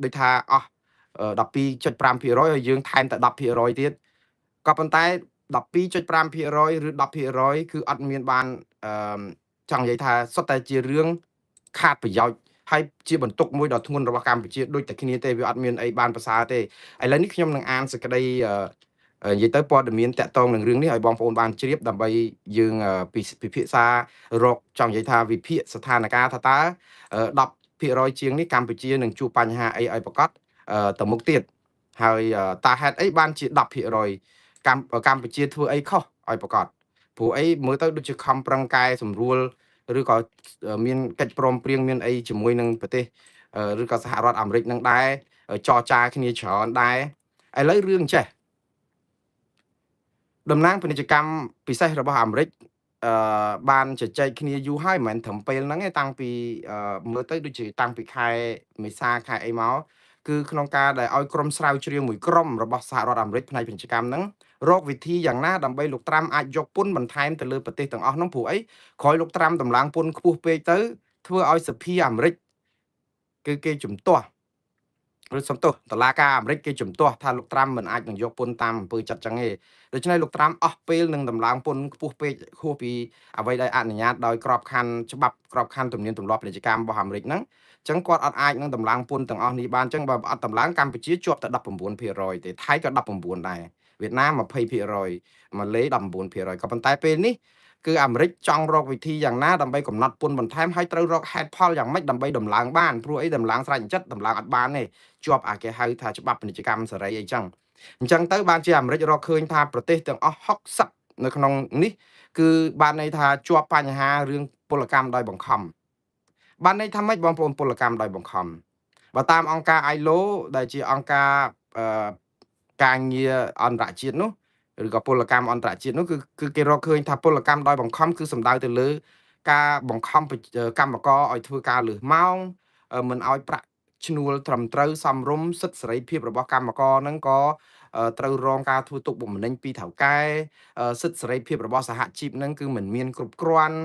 ដូចថាអស់12.5%ហើយយើងថែមតែ10%ទៀតក៏ប៉ុន្តែ12.5%ឬ10%គឺអត់មានបានចង់និយាយថាសុទ្ធតែជារឿងខាតប្រយោជន៍ហើយជាបន្ទុកមួយដ៏ធ្ងន់របស់កម្ពុជាដូចតែគ្នាទេវាអត់មានអីបានប្រសើរទេឥឡូវនេះខ្ញុំនឹងអានសេចក្តីនិយាយទៅព័ត៌មានតាក់ទងនឹងរឿងនេះឲ្យបងប្អូនបានជ្រាបដើម្បីយើងពិភាក្សារកចង់និយាយថាវិភាគស្ថានភាពថាតើ10%ជាងនេះកម្ពុជានឹងជួបបញ្ហាអីឲ្យប្រកបទៅមុខទៀតហើយតើហេតុអីបានជា10%កម្ពុជាធ្វើអីខុសឲ្យប្រកបព្រោះអីមើលទៅដូចជាខំប្រឹងកែសម្រួលឬក៏មានកិច្ចព្រមព្រៀងមានអីជាមួយនឹងប្រទេសឬក៏សហរដ្ឋអាមេរិកនឹងដែរចរចាគ្នាច្រើនដែរឥឡូវរឿងចេះតំណាងពាណិជ្ជកម្មពិសេសរបស់អាមេរិកបានជជែកគ្នាយូរហើយមិនមែនត្រឹមពេលហ្នឹងទេតាំងពីមើលទៅដូចជាតាំងពីខែមេសាខែអីមកគឺក្នុងការដែលឲ្យក្រុមស្រាវជ្រាវមួយក្រុមរបស់សហរដ្ឋអាមេរិកផ្នែកពាណិជ្ជកម្មហ្នឹងរកវិធីយ៉ាងណាដើម្បីលោកត្រាំអាចយកពន្ធបន្ថែមទៅលើប្រទេសទាំងអស់ហ្នឹងព្រោះអីក្រោយលោកត្រាំតម្លើងពន្ធខ្ពស់ពេកទៅធ្វើឲ្យសភាអាមេរិកគឺគេជំទាស់ឬសំទោសតុលាការអាមេរិកគេជំទាស់ថាលោកត្រាំមិនអាចនឹងយកពន្ធតាមអំពើចិត្តចឹងទេដូច្នេះលោកត្រាំអស់ពេលនឹងតម្លើងពន្ធខ្ពស់ពេកហួសពីអ្វីដែលអនុញ្ញាតដោយក្របខ័ណ្ឌច្បាប់ក្របខ័ណ្ឌទំនៀមទម្លាប់ពាណិជ្ជកម្មរបស់អាមេរិកហ្នឹងចឹងគាត់អត់អាចនឹងតម្លើងពន្ធទាំងអស់នេះបានចឹងបើអត់តម្លើងកម្ពុជាជាប់តែ19%ទេថៃក៏19ដែរវៀតណាម20%ម៉ាឡេ19%ក៏ប៉ុន្តែពេលនេះគឺអាមេរិកចង់រកវិធីយ៉ាងណាដើម្បីកំណត់ពន្ធបន្ថែមហើយត្រូវរកហេតុផលយ៉ាងម៉េចដើម្បីដំឡើងបានព្រោះអីដំឡើងស្រេចចិត្តដំឡើងអត់បានទេជាប់គេហៅថាច្បាប់ពាណិជ្ជកម្មសេរីអីចឹងអញ្ចឹងទៅបានជាអាមេរិករកឃើញថាប្រទេសទាំងអស់60នៅក្នុងនេះគឺបានន័យថាជាប់បញ្ហារឿងពលកម្មដោយបង្ខំបានន័យថាម៉េចបងប្អូនពលកម្មដោយបង្ខំបើតាមអង្គការ ILO ដែលជាអង្គការការងារអន្តរជាតិនោះឬក៏ពលកម្មអន្តរជាតិនោះគឺគេរកឃើញថាពលកម្មដោយបង្ខំគឺសំដៅទៅលើការបង្ខំកម្មករឲ្យធ្វើការលើសម៉ោងមិនឲ្យប្រាក់ឈ្នួលត្រឹមត្រូវសមរម្យសិទ្ធិសេរីភាពរបស់កម្មករហ្នឹងក៏ត្រូវរងការធ្វើទុកបុកម្នេញពីថៅកែសិទ្ធិសេរីភាពរបស់សហជីពហ្នឹងគឺមិនមានគ្រប់គ្រាន់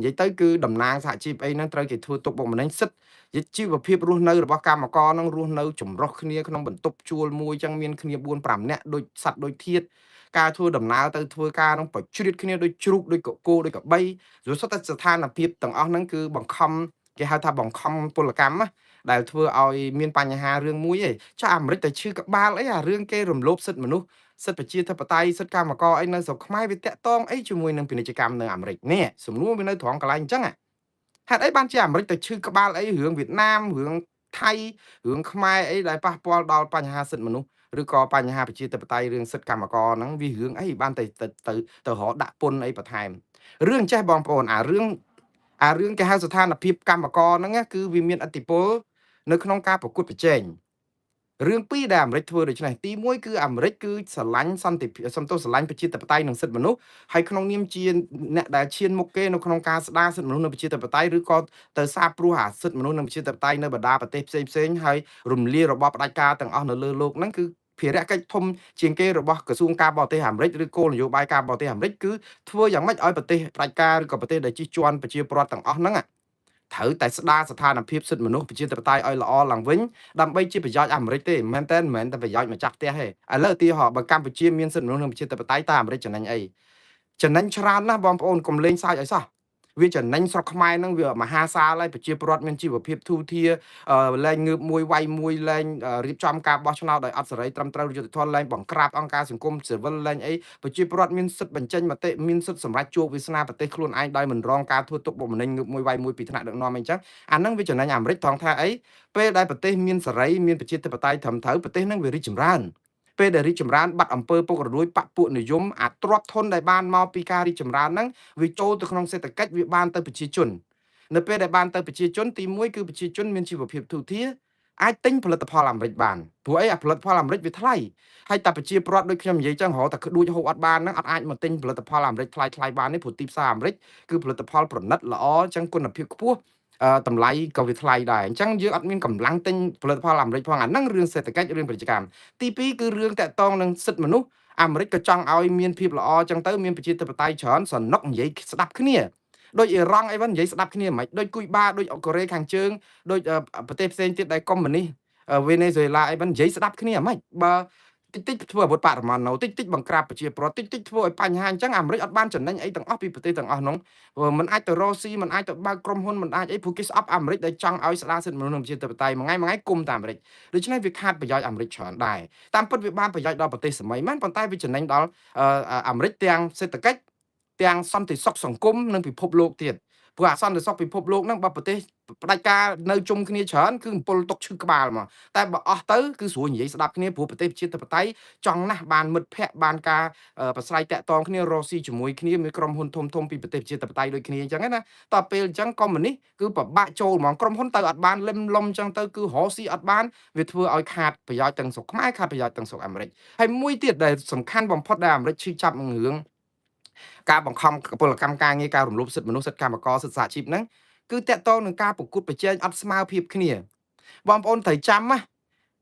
និយាយទៅគឺតំណាងសហជីពអីហ្នឹងត្រូវគេធ្វើទុកបុកម្នេញសិទ្ធិជីវភាពរស់នៅរបស់កម្មករហ្នឹងរស់នៅចម្រុះគ្នាក្នុងបន្ទប់ជួលមួយចឹងមានគ្នា4 5នាក់ដូចសัตว์ដូចធាតុការធ្វើដំណើរទៅធ្វើការហ្នឹងប្រជ្រៀតគ្នាដូចជ្រូកដូចកកូរដូចកបីព្រោះសុទ្ធតែស្ថានភាពទាំងអស់ហ្នឹងគឺបង្ខំគេហៅថាបង្ខំពលកម្មណាដែលធ្វើឲ្យមានបញ្ហារឿងមួយឯងចាអាមេរិកតែឈឺក្បាលអីអារឿងគេរំលោភសិទ្ធិមនុស្សសិទ្ធិប្រជាធិបតេយ្យសិទ្ធិកម្មករអីនៅស្រុកខ្មែរវាតាក់ទងអីជាមួយនឹងពាណិជ្ជកម្មនៅអាមេរិកនេះសំណួរវានៅត្រង់កន្លែងអញ្ចឹងហេតុអីបានជាអាមេរិកទៅឈឺក្បាលអីរឿងវៀតណាមរឿងថៃរឿងខ្មែរអីដែលប៉ះពាល់ដល់បញ្ហាសិទ្ធិមនុស្សឬក៏បញ្ហាប្រជាធិបតេយ្យរឿងសិទ្ធិកម្មករហ្នឹងវារឿងអីបានទៅរកដាក់ពន្ធអីបន្ថែមរឿងចេះបងប្អូនអារឿងគេហៅស្ថានភាពកម្មករហ្នឹងគឺវាមានឥទ្ធិពលនៅក្នុងការប្រកួតប្រជែងរឿងពីរដែលអាមេរិកធ្វើដូច្នេះទី1គឺអាមេរិកគឺស្រឡាញ់សន្តិភាពសំទោសស្រឡាញ់ប្រជាធិបតេយ្យនិងសិទ្ធិមនុស្សហើយក្នុងនាមជាអ្នកដែលឈានមុខគេនៅក្នុងការស្ដារសិទ្ធិមនុស្សនិងប្រជាធិបតេយ្យឬក៏ទៅសាបព្រោះអាសិទ្ធិមនុស្សនិងប្រជាធិបតេយ្យនៅបណ្ដាប្រទេសផ្សេងហើយរំលាយរបបផ្ដាច់ការទាំងអស់នៅលើโลกហ្នឹងគឺភារកិច្ចធំជាងគេរបស់ក្រសួងការបរទេសអាមេរិកឬគោលនយោបាយការបរទេសអាមេរិកគឺធ្វើយ៉ាងម៉េចឲ្យប្រទេសផ្ដាច់ការឬក៏ប្រទេសដែលជិះជាន់ប្រជាពលរដ្ឋទាំងអស់ហ្នឹងត្រូវតែស្ដារស្ថានភាពសិទ្ធិមនុស្សប្រជាធិបតេយ្យឲ្យល្អឡើងវិញដើម្បីជាប្រយោជន៍អាមេរិកទេមិនមែនតែប្រយោជន៍ម្ចាស់ផ្ទះទេឥឡូវឧទាហរណ៍បើកម្ពុជាមានសិទ្ធិមនុស្សនិងប្រជាធិបតេយ្យតើអាមេរិកចំណេញអីចំណេញច្រើនណាស់បងប្អូនកុំលេងសើចឲ្យសោះ វាចំណេញស្រុកខ្មែរហ្នឹងវាមហាសាលហើយប្រជាពលរដ្ឋមានជីវភាពធូរធារលែងងើបមួយវាយមួយលែងរៀបចំការបោះឆ្នោតដោយអត់សេរីត្រឹមត្រូវយុត្តិធម៌លែងបង្ក្រាបអង្គការសង្គមស៊ីវិលលែងអីប្រជាពលរដ្ឋមានសិទ្ធិបញ្ចេញមតិមានសិទ្ធិសម្រេចជោគវាសនាប្រទេសខ្លួនឯងដោយមិនរងការធ្វើទុកបុកម្នេញងើបមួយវាយមួយពីថ្នាក់ដឹកនាំអីចឹងអាហ្នឹងវាចំណេញអាមេរិកថងថាអីពេលដែលប្រទេសមានសេរីមានប្រជាធិបតេយ្យត្រឹមត្រូវប្រទេសហ្នឹងវារីកចម្រើនពេលដែលរីកចម្រើនបាត់អំពើពុករលួយបពពួកនិយមអាទ្របធនដែលបានមកពីការរីកចម្រើនហ្នឹងវាចូលទៅក្នុងសេដ្ឋកិច្ចវាបានទៅប្រជាជននៅពេលដែលបានទៅប្រជាជនទី1គឺប្រជាជនមានជីវភាពទូធាអាចទិញផលិតផលអាមេរិកបានព្រោះអីអាផលិតផលអាមេរិកវាថ្លៃហើយតែប្រជាពលរដ្ឋដូចខ្ញុំនិយាយចឹងរហូតតែក្ដួចហូបអត់បានហ្នឹងអត់អាចមកទិញផលិតផលអាមេរិកថ្លៃបានទេព្រោះទីផ្សារអាមេរិកគឺផលិតផលប្រណិតល្អចឹងគុណភាពខ្ពស់តម្លៃក៏វាថ្លៃដែរអញ្ចឹងយើងអត់មានកម្លាំងទិញផលិតផលអាមេរិកផងអាហ្នឹងរឿងសេដ្ឋកិច្ចរឿងពាណិជ្ជកម្មទី2គឺរឿងតាក់ទងនឹងសិទ្ធិមនុស្សអាមេរិកក៏ចង់ឲ្យមានភាពល្អចឹងទៅមានប្រជាធិបតេយ្យច្រើនសនុកនិយាយស្ដាប់គ្នាដូចអ៊ីរ៉ង់អីហ្នឹងនិយាយស្ដាប់គ្នាមិនដូចគួយបាដូចកូរ៉េខាងជើងដូចប្រទេសផ្សេងទៀតដែលកុម្មុយនីសវេណេស៊ុយឡាអីហ្នឹងនិយាយស្ដាប់គ្នាមិនបើតិចធ្វើអាវុធបរិមាណណូតិចបង្ក្រាបប្រជាពលរដ្ឋតិចធ្វើឲ្យបញ្ហាអញ្ចឹងអាមេរិកអត់បានចំណេញអីទាំងអស់ពីប្រទេសទាំងអស់នោះมันអាចទៅរកស៊ីมันអាចទៅបើកក្រុមហ៊ុនมันអាចអីព្រោះគេស្អប់អាមេរិកដែលចង់ឲ្យស្ដារសិទ្ធិមនុស្សនិងប្រជាធិបតេយ្យមួយថ្ងៃគុំតែអាមេរិកដូច្នេះវាខាតប្រយោជន៍អាមេរិកច្រើនដែរតាមពិតវាបានប្រយោជន៍ដល់ប្រទេសសម័យមែនប៉ុន្តែវាចំណេញដល់អាមេរិកទាំងសេដ្ឋកិច្ចទាំងសន្តិសុខសង្គមនិងពិភពលោកទៀតព្រោះអសន្តិសុខពិភពលោកហ្នឹងបើប្រទេសផ្ដាច់ការនៅជុំគ្នាច្រើនគឺអំពើຕົកឈឺក្បាលមកតែបើអស់ទៅគឺស្រួលនិយាយស្ដាប់គ្នាព្រោះប្រទេសប្រជាធិបតេយ្យចង់ណាស់បានមិត្តភ័ក្តិបានការប្រស្រ័យតាក់ទងគ្នារកស៊ីជាមួយគ្នាមានក្រុមហ៊ុនធំពីប្រទេសប្រជាធិបតេយ្យដូចគ្នាអញ្ចឹងណាតទៅពេលអញ្ចឹងកុម្មុយនីសគឺពិបាកចូលហ្មងក្រុមហ៊ុនទៅអត់បានលឹមលំអញ្ចឹងទៅគឺរកស៊ីអត់បានវាធ្វើឲ្យខាតប្រយោជន៍ទាំងស្រុកខ្មែរខាតប្រយោជន៍ទាំងស្រុកអាមេរិកហើយមួយទៀតដែលសំខាន់បំផុតដែលអាមេរិកឈឺចាប់នឹងរឿងការបង្ខំពលកម្មការងារការរំលោភសិទ្ធិមនុស្សសិទ្ធិកម្មករសិទ្ធិសហជីពហ្នឹងគឺតកតងនឹងការប្រកួតប្រជែងអត់ស្មើភាពគ្នាបងប្អូនត្រូវចាំណា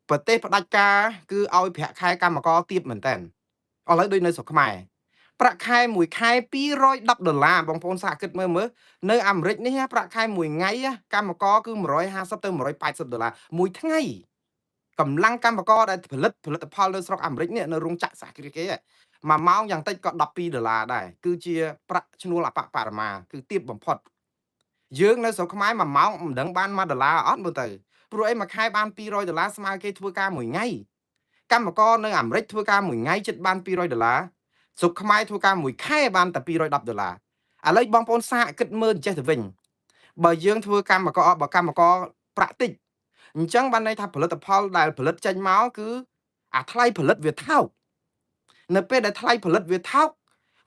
ប្រទេសផ្ដាច់ការគឺឲ្យប្រាក់ខែកម្មករទាបមែនតើឥឡូវដូចនៅស្រុកខ្មែរប្រាក់ខែមួយខែ$210បងប្អូនសាកគិតមើលនៅអាមេរិកនេះប្រាក់ខែមួយថ្ងៃកម្មករគឺ$150ទៅ$180មួយថ្ងៃកម្លាំងកម្មករដែលផលិតផលនៅស្រុកអាមេរិកនេះនៅរោងចក្រសហគ្រាសគេមួយម៉ោងយ៉ាងតិចក៏$12ដែរគឺជាប្រាក់ឈ្នួលអបបរមាគឺទាបបំផុតយើងនៅស្រុកខ្មែរមួយម៉ោងមិនដឹងបាន$1អត់មើលទៅព្រោះអីមួយខែបាន$200ស្មើគេធ្វើការមួយថ្ងៃកម្មករនៅអាមេរិកធ្វើការមួយថ្ងៃជិតបាន$200ស្រុកខ្មែរធ្វើការមួយខែបានតែ$210ឥឡូវបងប្អូនសាកគិតមើលចេះទៅវិញបើយើងធ្វើកម្មករប្រាក់តិចអញ្ចឹងបានន័យថាផលិតផលដែលផលិតចេញមកគឺអាថ្លៃផលិតវាថោកនៅពេលដែលថ្លៃផលិតវាថោក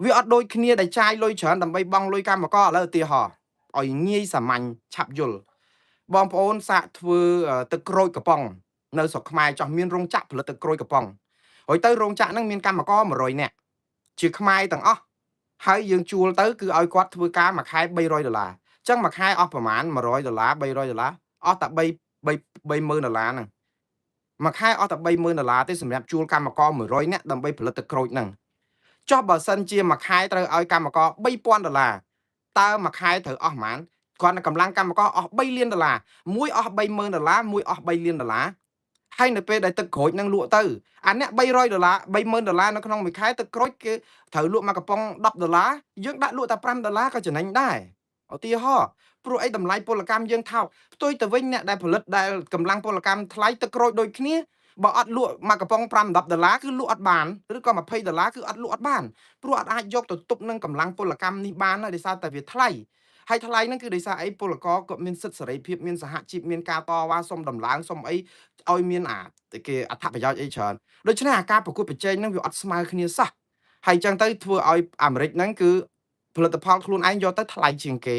វាអត់ដូចគ្នាដែលចាយលុយច្រើនដើម្បីបង់លុយកម្មករឥឡូវឧទាហរណ៍ឲ្យងាយសាមញ្ញឆាប់យល់បងប្អូនសាកធ្វើទឹកក្រូចកំប៉ុងនៅស្រុកខ្មែរចោះមានរោងចក្រផលិតទឹកក្រូចកំប៉ុងហើយទៅរោងចក្រហ្នឹងមានកម្មករ100នាក់ជាខ្មែរទាំងអស់ហើយយើងជួលទៅគឺឲ្យគាត់ធ្វើការមួយខែ$300អញ្ចឹងមួយខែអស់ប្រមាណ$100 $300អស់តែ$30000ហ្នឹងមួយខែអស់តែ$30000ទេសម្រាប់ជួលកម្មករ100នាក់ដើម្បីផលិតទឹកក្រូចហ្នឹងចុះបើសិនជាមួយខែត្រូវឲ្យកម្មករ$3000តើមួយខែត្រូវអស់ប៉ុន្មានគាត់នៅកម្លាំងកម្មករអស់$3លានមួយអស់$30000មួយអស់$3លានហើយនៅពេលដែលទឹកក្រូចនឹងលក់ទៅអាអ្នក$300 $30000នៅក្នុងមួយខែទឹកក្រូចគេត្រូវលក់មកកំប៉ុង$10យើងដាក់លក់តែ$5ក៏ចំណេញដែរឧទាហរណ៍ព្រោះអីតម្លៃពលកម្មយើងថោកផ្ទុយទៅវិញអ្នកដែលផលិតដែលកម្លាំងពលកម្មថ្លៃទឹកក្រូចដូចគ្នាបើអត់លក់មកកំប៉ុង$5-10គឺលក់អត់បានឬក៏$20គឺអត់លក់អត់បានព្រោះអត់អាចយកទៅទប់នឹងកម្លាំងពលកម្មនេះបានដោយសារតែវាថ្លៃហើយថ្លៃហ្នឹងគឺដោយសារអីពលករគាត់មានសិទ្ធិសេរីភាពមានសហជីពមានការតវ៉ាសុំដំឡើងសុំអីឲ្យមានគេអត្ថប្រយោជន៍អីច្រើនដូច្នេះអាការប្រកួតប្រជែងហ្នឹងវាអត់ស្មើគ្នាសោះហើយអញ្ចឹងទៅធ្វើឲ្យអាមេរិកហ្នឹងគឺផលិតផលខ្លួនឯងយកទៅថ្លៃជាងគេ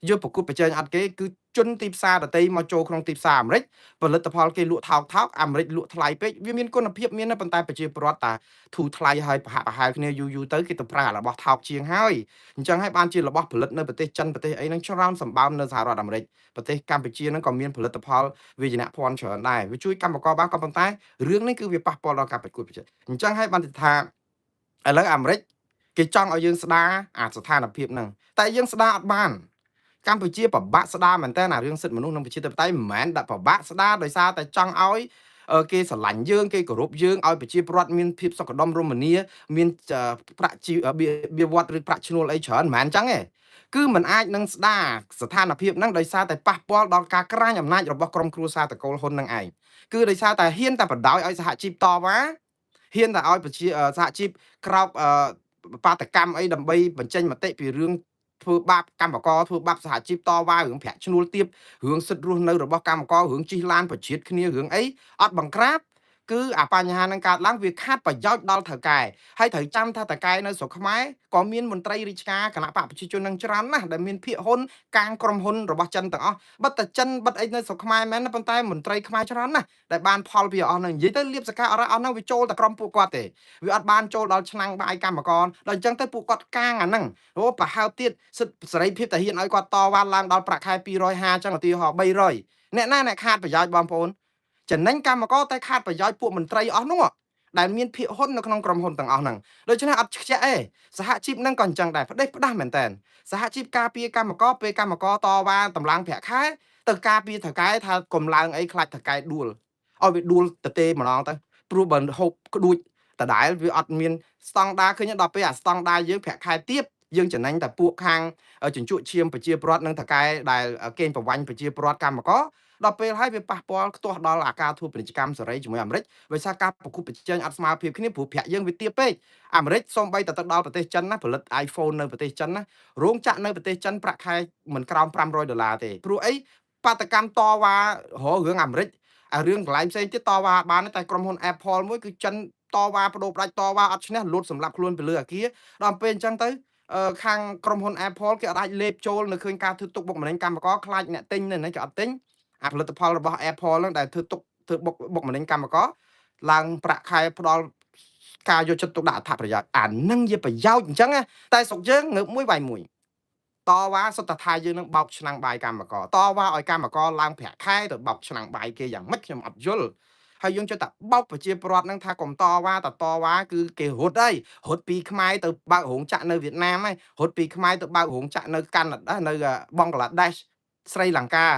យកប្រកួតប្រជែងអត់គេគឺជន់ទីផ្សារដទៃមកចូលក្នុងទីផ្សារអាមេរិកផលិតផលគេលក់ថោកអាមេរិកលក់ថ្លៃពេកវាមានគុណភាពមានប៉ុន្តែប្រជាពលរដ្ឋតាធូរថ្លៃហើយប្រហាក់ប្រហែលគ្នាយូរទៅគេទៅប្រើរបស់ថោកជាងហើយអញ្ចឹងហើយបានជារបស់ផលិតនៅប្រទេសចិនប្រទេសអីហ្នឹងច្រើនសម្បើមនៅសហរដ្ឋអាមេរិកប្រទេសកម្ពុជាហ្នឹងក៏មានផលិតផលវិជ្ជាភ័ណ្ឌច្រើនដែរវាជួយកម្មករបានក៏ប៉ុន្តែរឿងនេះគឺវាប៉ះពាល់ដល់ការប្រកួតប្រជែងអញ្ចឹងហើយបានថាឥឡូវអាមេរិកគេចង់ឲ្យយើងស្ដារអាស្ថានភាពហ្នឹងតែយើងស្ដារអត់បានកម្ពុជាពិបាកស្ដារមែនតើរឿងសិទ្ធិមនុស្សនិងប្រជាធិបតេយ្យមិនមែនដាក់ពិបាកស្ដារដោយសារតែចង់ឲ្យ គេស្រឡាញ់យើងគេគោរពយើងឲ្យប្រជាពលរដ្ឋមានភាពសុខដុមរមនាមានប្រាក់ជីបៀវត្សឬប្រាក់ឈ្នួលអីច្រើនមិនមែនអញ្ចឹងទេគឺมันអាចនឹងស្ដារស្ថានភាពហ្នឹងដោយសារតែប៉ះពាល់ដល់ការក្រាញអំណាចរបស់ក្រុមគ្រួសារតកូលហ៊ុននឹងឯងគឺដោយសារតែហ៊ានតែបដ ாய் ឲ្យសហជីពតវ៉ាហ៊ានតែឲ្យប្រជាសហជីពក្រោកបាតកម្មអីដើម្បីបញ្ចេញមតិពីរឿងធ្វើបាបកម្មករធ្វើបាបសហជីពតវ៉ារឿងប្រាក់ឈ្នួលទាបរឿងសិទ្ធិរស់នៅរបស់កម្មកររឿងជិះឡានប្រជាតិគ្នារឿងអីអត់បង្ក្រាបគឺអាបញ្ហានឹងកើតឡើងវាខាតប្រយោជន៍ដល់ថៅកែហើយត្រូវចាំថាថៅកែនៅស្រុកខ្មែរក៏មានមន្ត្រីរាជការគណៈបកប្រជាជននឹងច្រើនណាស់ដែលមានភាគហ៊ុនកាងក្រុមហ៊ុនរបស់ចិនទាំងអស់បិទតែចិនបិទអីនៅស្រុកខ្មែរមែនប៉ុន្តែមន្ត្រីខ្មែរច្រើនណាស់ដែលបានផលពីអស់ហ្នឹងនិយាយទៅលៀបសកាអរ៉ាអស់ហ្នឹងវាចូលតែក្រុមពួកគាត់ទេវាអត់បានចូលដល់ឆ្នាំងបាយកម្មករដល់អញ្ចឹងទៅពួកគាត់កាងអាហ្នឹងអូប្រហើបទៀតសិទ្ធិសេរីភាពតែហ៊ានឲ្យគាត់តវ៉ាឡើងដល់ប្រាក់ខែ250អញ្ចឹងឧទាហរណ៍300អ្នកណាអ្នកខាតប្រយោជន៍បងប្អូនចំណេញកម្មករតែខាតប្រយោជន៍ពួកមន្ត្រីអស់នោះដែលមានភាគហ៊ុននៅក្នុងក្រុមហ៊ុនទាំងអស់ហ្នឹងដូច្នេះអត់ខ្ជិះទេសហជីពហ្នឹងក៏អញ្ចឹងដែរផ្ដេសផ្ដាស់មែនតើសហជីពការពារកម្មករពេលកម្មករតវ៉ាតម្លើងប្រាក់ខែទៅការពារថៅកែថាកុំឡើងអីខ្លាចថៅកែដួលឲ្យវាដួលទៅទេម្ដងទៅព្រោះបើហូបក្ដួចដដែលវាអត់មានស្តង់ដារឃើញដល់ពេលអាស្តង់ដារយើងប្រាក់ខែទាបយើងចំណេញតែពួកខាងជញ្ជក់ឈាមប្រជាពលរដ្ឋនិងថៅកែដែលកេងប្រវ័ញ្ចប្រជាពលរដ្ឋកម្មករដល់ពេលហើយវាប៉ះពាល់ខ្ទាស់ដល់អាការធ្វើពាណិជ្ជកម្មសេរីជាមួយអាមេរិកដោយសារការប្រគល់ប្រជែងអត់ស្មើភាពគ្នាព្រោះប្រាក់យើងវាទាបពេកអាមេរិកសូម្បីតែទៅដល់ប្រទេសចិនណាផលិត iPhone នៅប្រទេសចិនណារោងចក្រនៅប្រទេសចិនប្រាក់ខែមិនក្រោម$500ទេព្រោះអីបាតកម្មតវ៉ារឿងអាមេរិកអារឿងកន្លែងផ្សេងទៀតតវ៉ាបានតែក្រុមហ៊ុន Apple មួយគឺចិនតវ៉ាបដូរផ្ដាច់តវ៉ាអត់ឈ្នះលូតសម្រាប់ខ្លួនទៅលើអាគារដល់ពេលអញ្ចឹងទៅខាងក្រុមហ៊ុន Apple គេអាចលេបចូលនៅឃើញការធ្វើទុកបុកម្នេញកម្មករខ្លាចអ្នកទិញនៅគេអត់ទិញអាផលិតផលរបស់ Apple ហ្នឹងដែលធ្វើទុកធ្វើបុកម្នេញកម្មករឡើងប្រាក់ខែផ្ដល់ការយកចិត្តទុកដាក់អត្ថប្រយោជន៍អានឹងជាប្រយោជន៍អញ្ចឹងតែស្រុកយើងងើបមួយវាយមួយតវ៉ាសុទ្ធតែថាយើងនឹងបោកឆ្នាំងបាយកម្មករតវ៉ាឲ្យកម្មករឡើងប្រាក់ខែទៅបោកឆ្នាំងបាយគេយ៉ាងម៉េចខ្ញុំអត់យល់ហើយយើងចុះតែបោកប្រជាពលរដ្ឋនឹងថាកុំតវ៉ាគឺគេរត់ហើយរត់ពីខ្មែរទៅបើករោងចក្រនៅវៀតណាមហើយរត់ពីខ្មែរទៅបើករោងចក្រនៅកាណាដានៅបង់ក្លាដេសស្រីលង្កា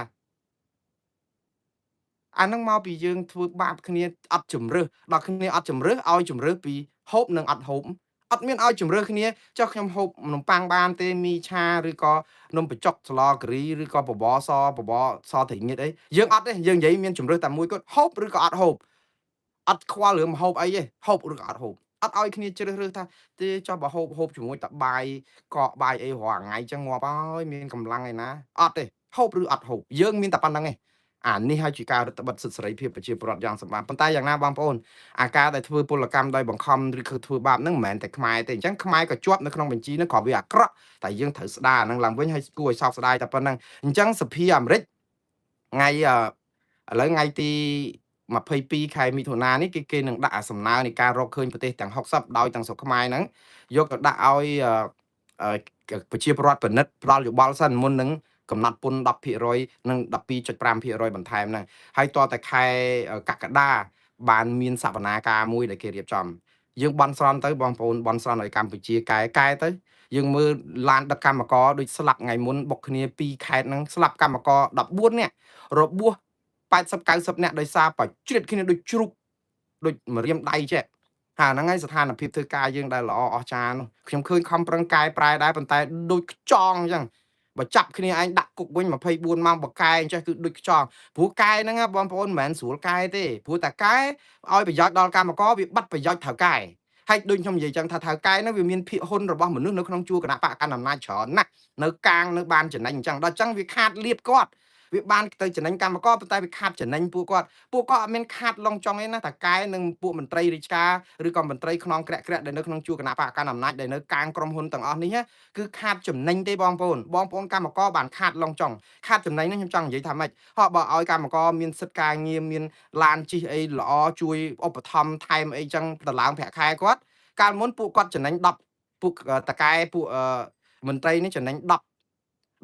អានឹងមកពីយើងធ្វើបាបគ្នាអត់ជំរឹះដល់គ្នាអត់ជំរឹះឲ្យជំរឹះពីហូបនិងអត់ហូបអត់មានឲ្យជំរឹះគ្នាចុះខ្ញុំហូបនំប៉័ងបានទេមីឆាឬក៏នំបញ្ចុកស្លការីឬក៏បបរសត្រីងៀតអីយើងអត់ទេយើងនិយាយមានជំរឹះតែមួយគត់ហូបឬក៏អត់ហូបអត់ខ្វល់រឿងហូបអីទេហូបឬក៏អត់ហូបអត់ឲ្យគ្នាជ្រើសរើសថាទេចុះបើហូបជាមួយតែបាយកកបាយអីរាល់ថ្ងៃចឹងងាប់ហើយមានកម្លាំងឯណាអត់ទេហូបឬអត់ហូបយើងមានតែប៉ុណ្្នឹងឯងអានេះហើយជាការរដ្ឋបិទសិទ្ធិសេរីភាពប្រជាពលរដ្ឋយ៉ាងសម្បើមប៉ុន្តែយ៉ាងណាបងប្អូនអាការដែលធ្វើពលកម្មដោយបង្ខំឬគឺធ្វើបាបហ្នឹងមិនមែនតែខ្មែរទេអញ្ចឹងខ្មែរក៏ជាប់នៅក្នុងបញ្ជីហ្នឹងក៏វាអាក្រក់តែយើងត្រូវស្ដារហ្នឹងឡើងវិញហើយគួរឲ្យសោកស្ដាយតែប៉ុណ្្នឹងអញ្ចឹងសភាអាមេរិកថ្ងៃឥឡូវថ្ងៃទី22ខែមិថុនានេះគេនឹងដាក់សំណើនៃការរកឃើញប្រទេសទាំង60ដោយទាំងស្រុកខ្មែរហ្នឹងយកទៅដាក់ឲ្យប្រជាពលរដ្ឋពិនិត្យផ្ដល់យោបល់សិនមុននឹងកំណត់ពន្ធ 10% និង 12.5% បន្ថែមហ្នឹងហើយតតែខែកក្កដាបានមានសវនាការមួយដែលគេរៀបចំយើងបន់ស្រន់ទៅបងប្អូនបន់ស្រន់ឲ្យកម្ពុជាកែទៅយើងមើលឡានដឹកកម្មករដូចស្លាប់ថ្ងៃមុនបុកគ្នា2ខេត្តហ្នឹងស្លាប់កម្មករ14នាក់របួស80-90នាក់ដោយសារប្រជ្រៀតគ្នាដូចជ្រូកដូចម្រាមដៃចេះហាហ្នឹងហើយស្ថានភាពធ្វើការយើងដែលល្អអស្ចារ្យនោះខ្ញុំឃើញខំប្រឹងកែប្រែដែរប៉ុន្តែដូចខ្ចង់អញ្ចឹងបើចាប់គ្នាឯងដាក់គុកវិញ24ម៉ោងបកែអញ្ចឹងគឺដូចខ្ចង់ព្រោះកែហ្នឹងបងប្អូនមិនមែនស្រួលកែទេព្រោះតែកែឲ្យប្រយោជន៍ដល់កម្មករវាបាត់ប្រយោជន៍ថៅកែហើយដូចខ្ញុំនិយាយចឹងថាថៅកែហ្នឹងវាមានភាគហ៊ុនរបស់មនុស្សនៅក្នុងជួរគណៈបកកណ្ដាលអំណាចច្រើនណាស់នៅកាងនៅបានចំណេញអញ្ចឹងដល់អញ្ចឹងវាខាតលៀបគាត់វាបានទៅចំណេញកម្មករប៉ុន្តែវាខាតចំណេញពួកគាត់អត់មានខាតឡងចង់ទេណាតែកែនឹងពួកមន្ត្រីរាជការឬក៏មន្ត្រីខ្នងក្រាក់ដែលនៅក្នុងជួរគណៈបកកណ្ដាលអំណាចដែលនៅកាងក្រុមហ៊ុនទាំងអស់នេះគឺខាតចំណេញទេបងប្អូនកម្មករបានខាតឡងចង់ខាតចំណេញនេះខ្ញុំចង់និយាយថាម៉េចហោះបើឲ្យកម្មករមានសិទ្ធិការងារមានឡានជិះអីល្អជួយឧបត្ថម្ភថែមអីចឹងតម្លើងប្រាក់ខែគាត់កាលមុនពួកគាត់ចំណេញ10ពួកតកែពួកមន្ត្រីនេះចំណេញ10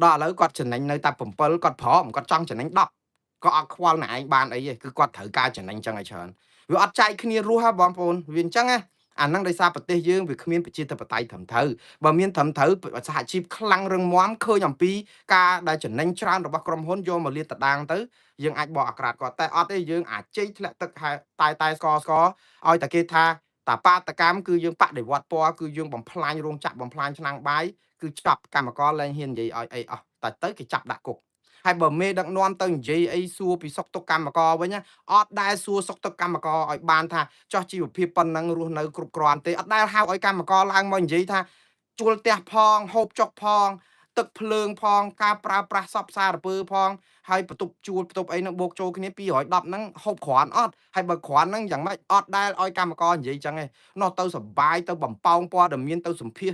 ដល់ឥឡូវគាត់ចំណេញនៅតែ7គាត់ព្រមគាត់ចង់ចំណេញ10ក៏អត់ខ្វល់ណែឯងបានអីទេគឺគាត់ត្រូវការចំណេញចឹងឲ្យច្រើនវាអត់ចែកគ្នារស់ហ៎បងប្អូនវាអញ្ចឹងណា អាហ្នឹងដោយសារប្រទេសយើងវាគ្មានប្រជាធិបតេយ្យត្រឹមត្រូវបើមានត្រឹមត្រូវសហជីពខ្លាំងរឹងមាំឃើញអំពីការដែលចំណេញច្រើនរបស់ក្រុមហ៊ុនយកមកលាតត្រដាងទៅយើងអាចបកអាក្រាតគាត់តែអត់ទេយើងអាចជ័យធ្លាក់ទឹកតែស្គរឲ្យតែគេថាតាបាតកម្មគឺយើងបដិវត្តពណ៌គឺយើងបំផ្លាញរោងចក្របំផ្លាញឆ្នាំងបាយគឺចាប់កម្មករលែងហ៊ាននិយាយឲ្យអីអស់តែទៅគេចាប់ដាក់គុកហើយបើមេដឹកនាំទៅនិយាយអីសួរពីសុខទុក្ខកម្មករវិញអត់ដែលសួរសុខទុក្ខកម្មករឲ្យបានថាចោះជីវភាពប៉ុណ្ណឹងរស់នៅគ្រប់គ្រាន់ទេអត់ដែលហៅឲ្យកម្មករឡើងមកនិយាយថាជួលផ្ទះផងហូបចុកផងទឹកភ្លើងផងការប្រើប្រាស់សពសារពើផងហើយបន្ទប់ជួលបន្ទប់អីហ្នឹងបូកចូលគ្នា210ហ្នឹងហូបគ្រាន់អត់ហើយបើគ្រាន់ហ្នឹងយ៉ាងម៉េចអត់ដែលឲ្យកម្មករនិយាយចឹងទេនោះទៅសបាយទៅបំពងព័ត៌មានទៅសម្ភាស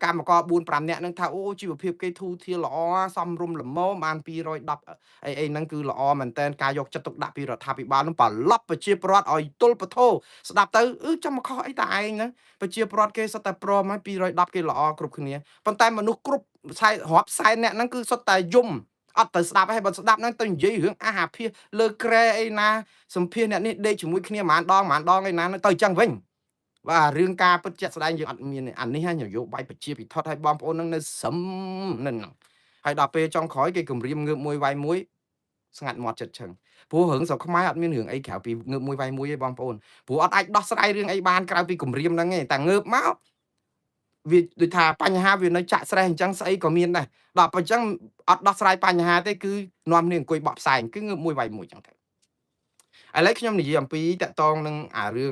កម្មករ4 5នាក់ហ្នឹងថាអូជីវភាពគេធូរធារល្អសមរម្យល្មមបាន210អីហ្នឹងគឺល្អមែនតើការយកចិត្តទុកដាក់ពីរដ្ឋាភិបាលហ្នឹងប្រឡប់ប្រជាពលរដ្ឋឲ្យទល់ពធស្ដាប់ទៅចាំមកខុសអីតាឯងហ្នឹងប្រជាពលរដ្ឋគេសុទ្ធតែព្រមហើយ210គេល្អគ្រប់គ្នាប៉ុន្តែមនុស្សគ្រប់រាប់សែនអ្នកហ្នឹងគឺសុទ្ធតែយំអត់ទៅស្ដាប់ហើយបើស្ដាប់ហ្នឹងទៅនិយាយរឿងអាភាសលើក្រែអីណាសម្ភាសអ្នកនេះដេកជាមួយគ្នាម្ដងឯណាទៅចឹងវិញបាទរឿងការពិតជាក់ស្ដែងយើងអត់មានអានេះនយោបាយប្រជាពិធដ្ឋឲ្យបងប្អូននឹងនៅសឹមនឹងហើយដល់ពេលចុងក្រោយគេគម្រាមងើបមួយវាយមួយស្ងាត់មាត់ចិត្តឈឹងព្រោះរឿងស្រុកខ្មែរអត់មានរឿងអីក្រៅពីងើបមួយវាយមួយទេបងប្អូនព្រោះអត់អាចដោះស្រាយរឿងអីបានក្រៅពីគម្រាមហ្នឹងទេតែងើបមកវាដូចថាបញ្ហាវានៅចាក់ស្រេះអញ្ចឹងស្អីក៏មានដែរដល់ពេលអញ្ចឹងអត់ដោះស្រាយបញ្ហាទេគឺនាំគ្នាអង្គុយបកផ្សែងគឺងើបមួយវាយមួយអញ្ចឹងទៅឥឡូវខ្ញុំនិយាយអំពីតកតងនឹងរឿង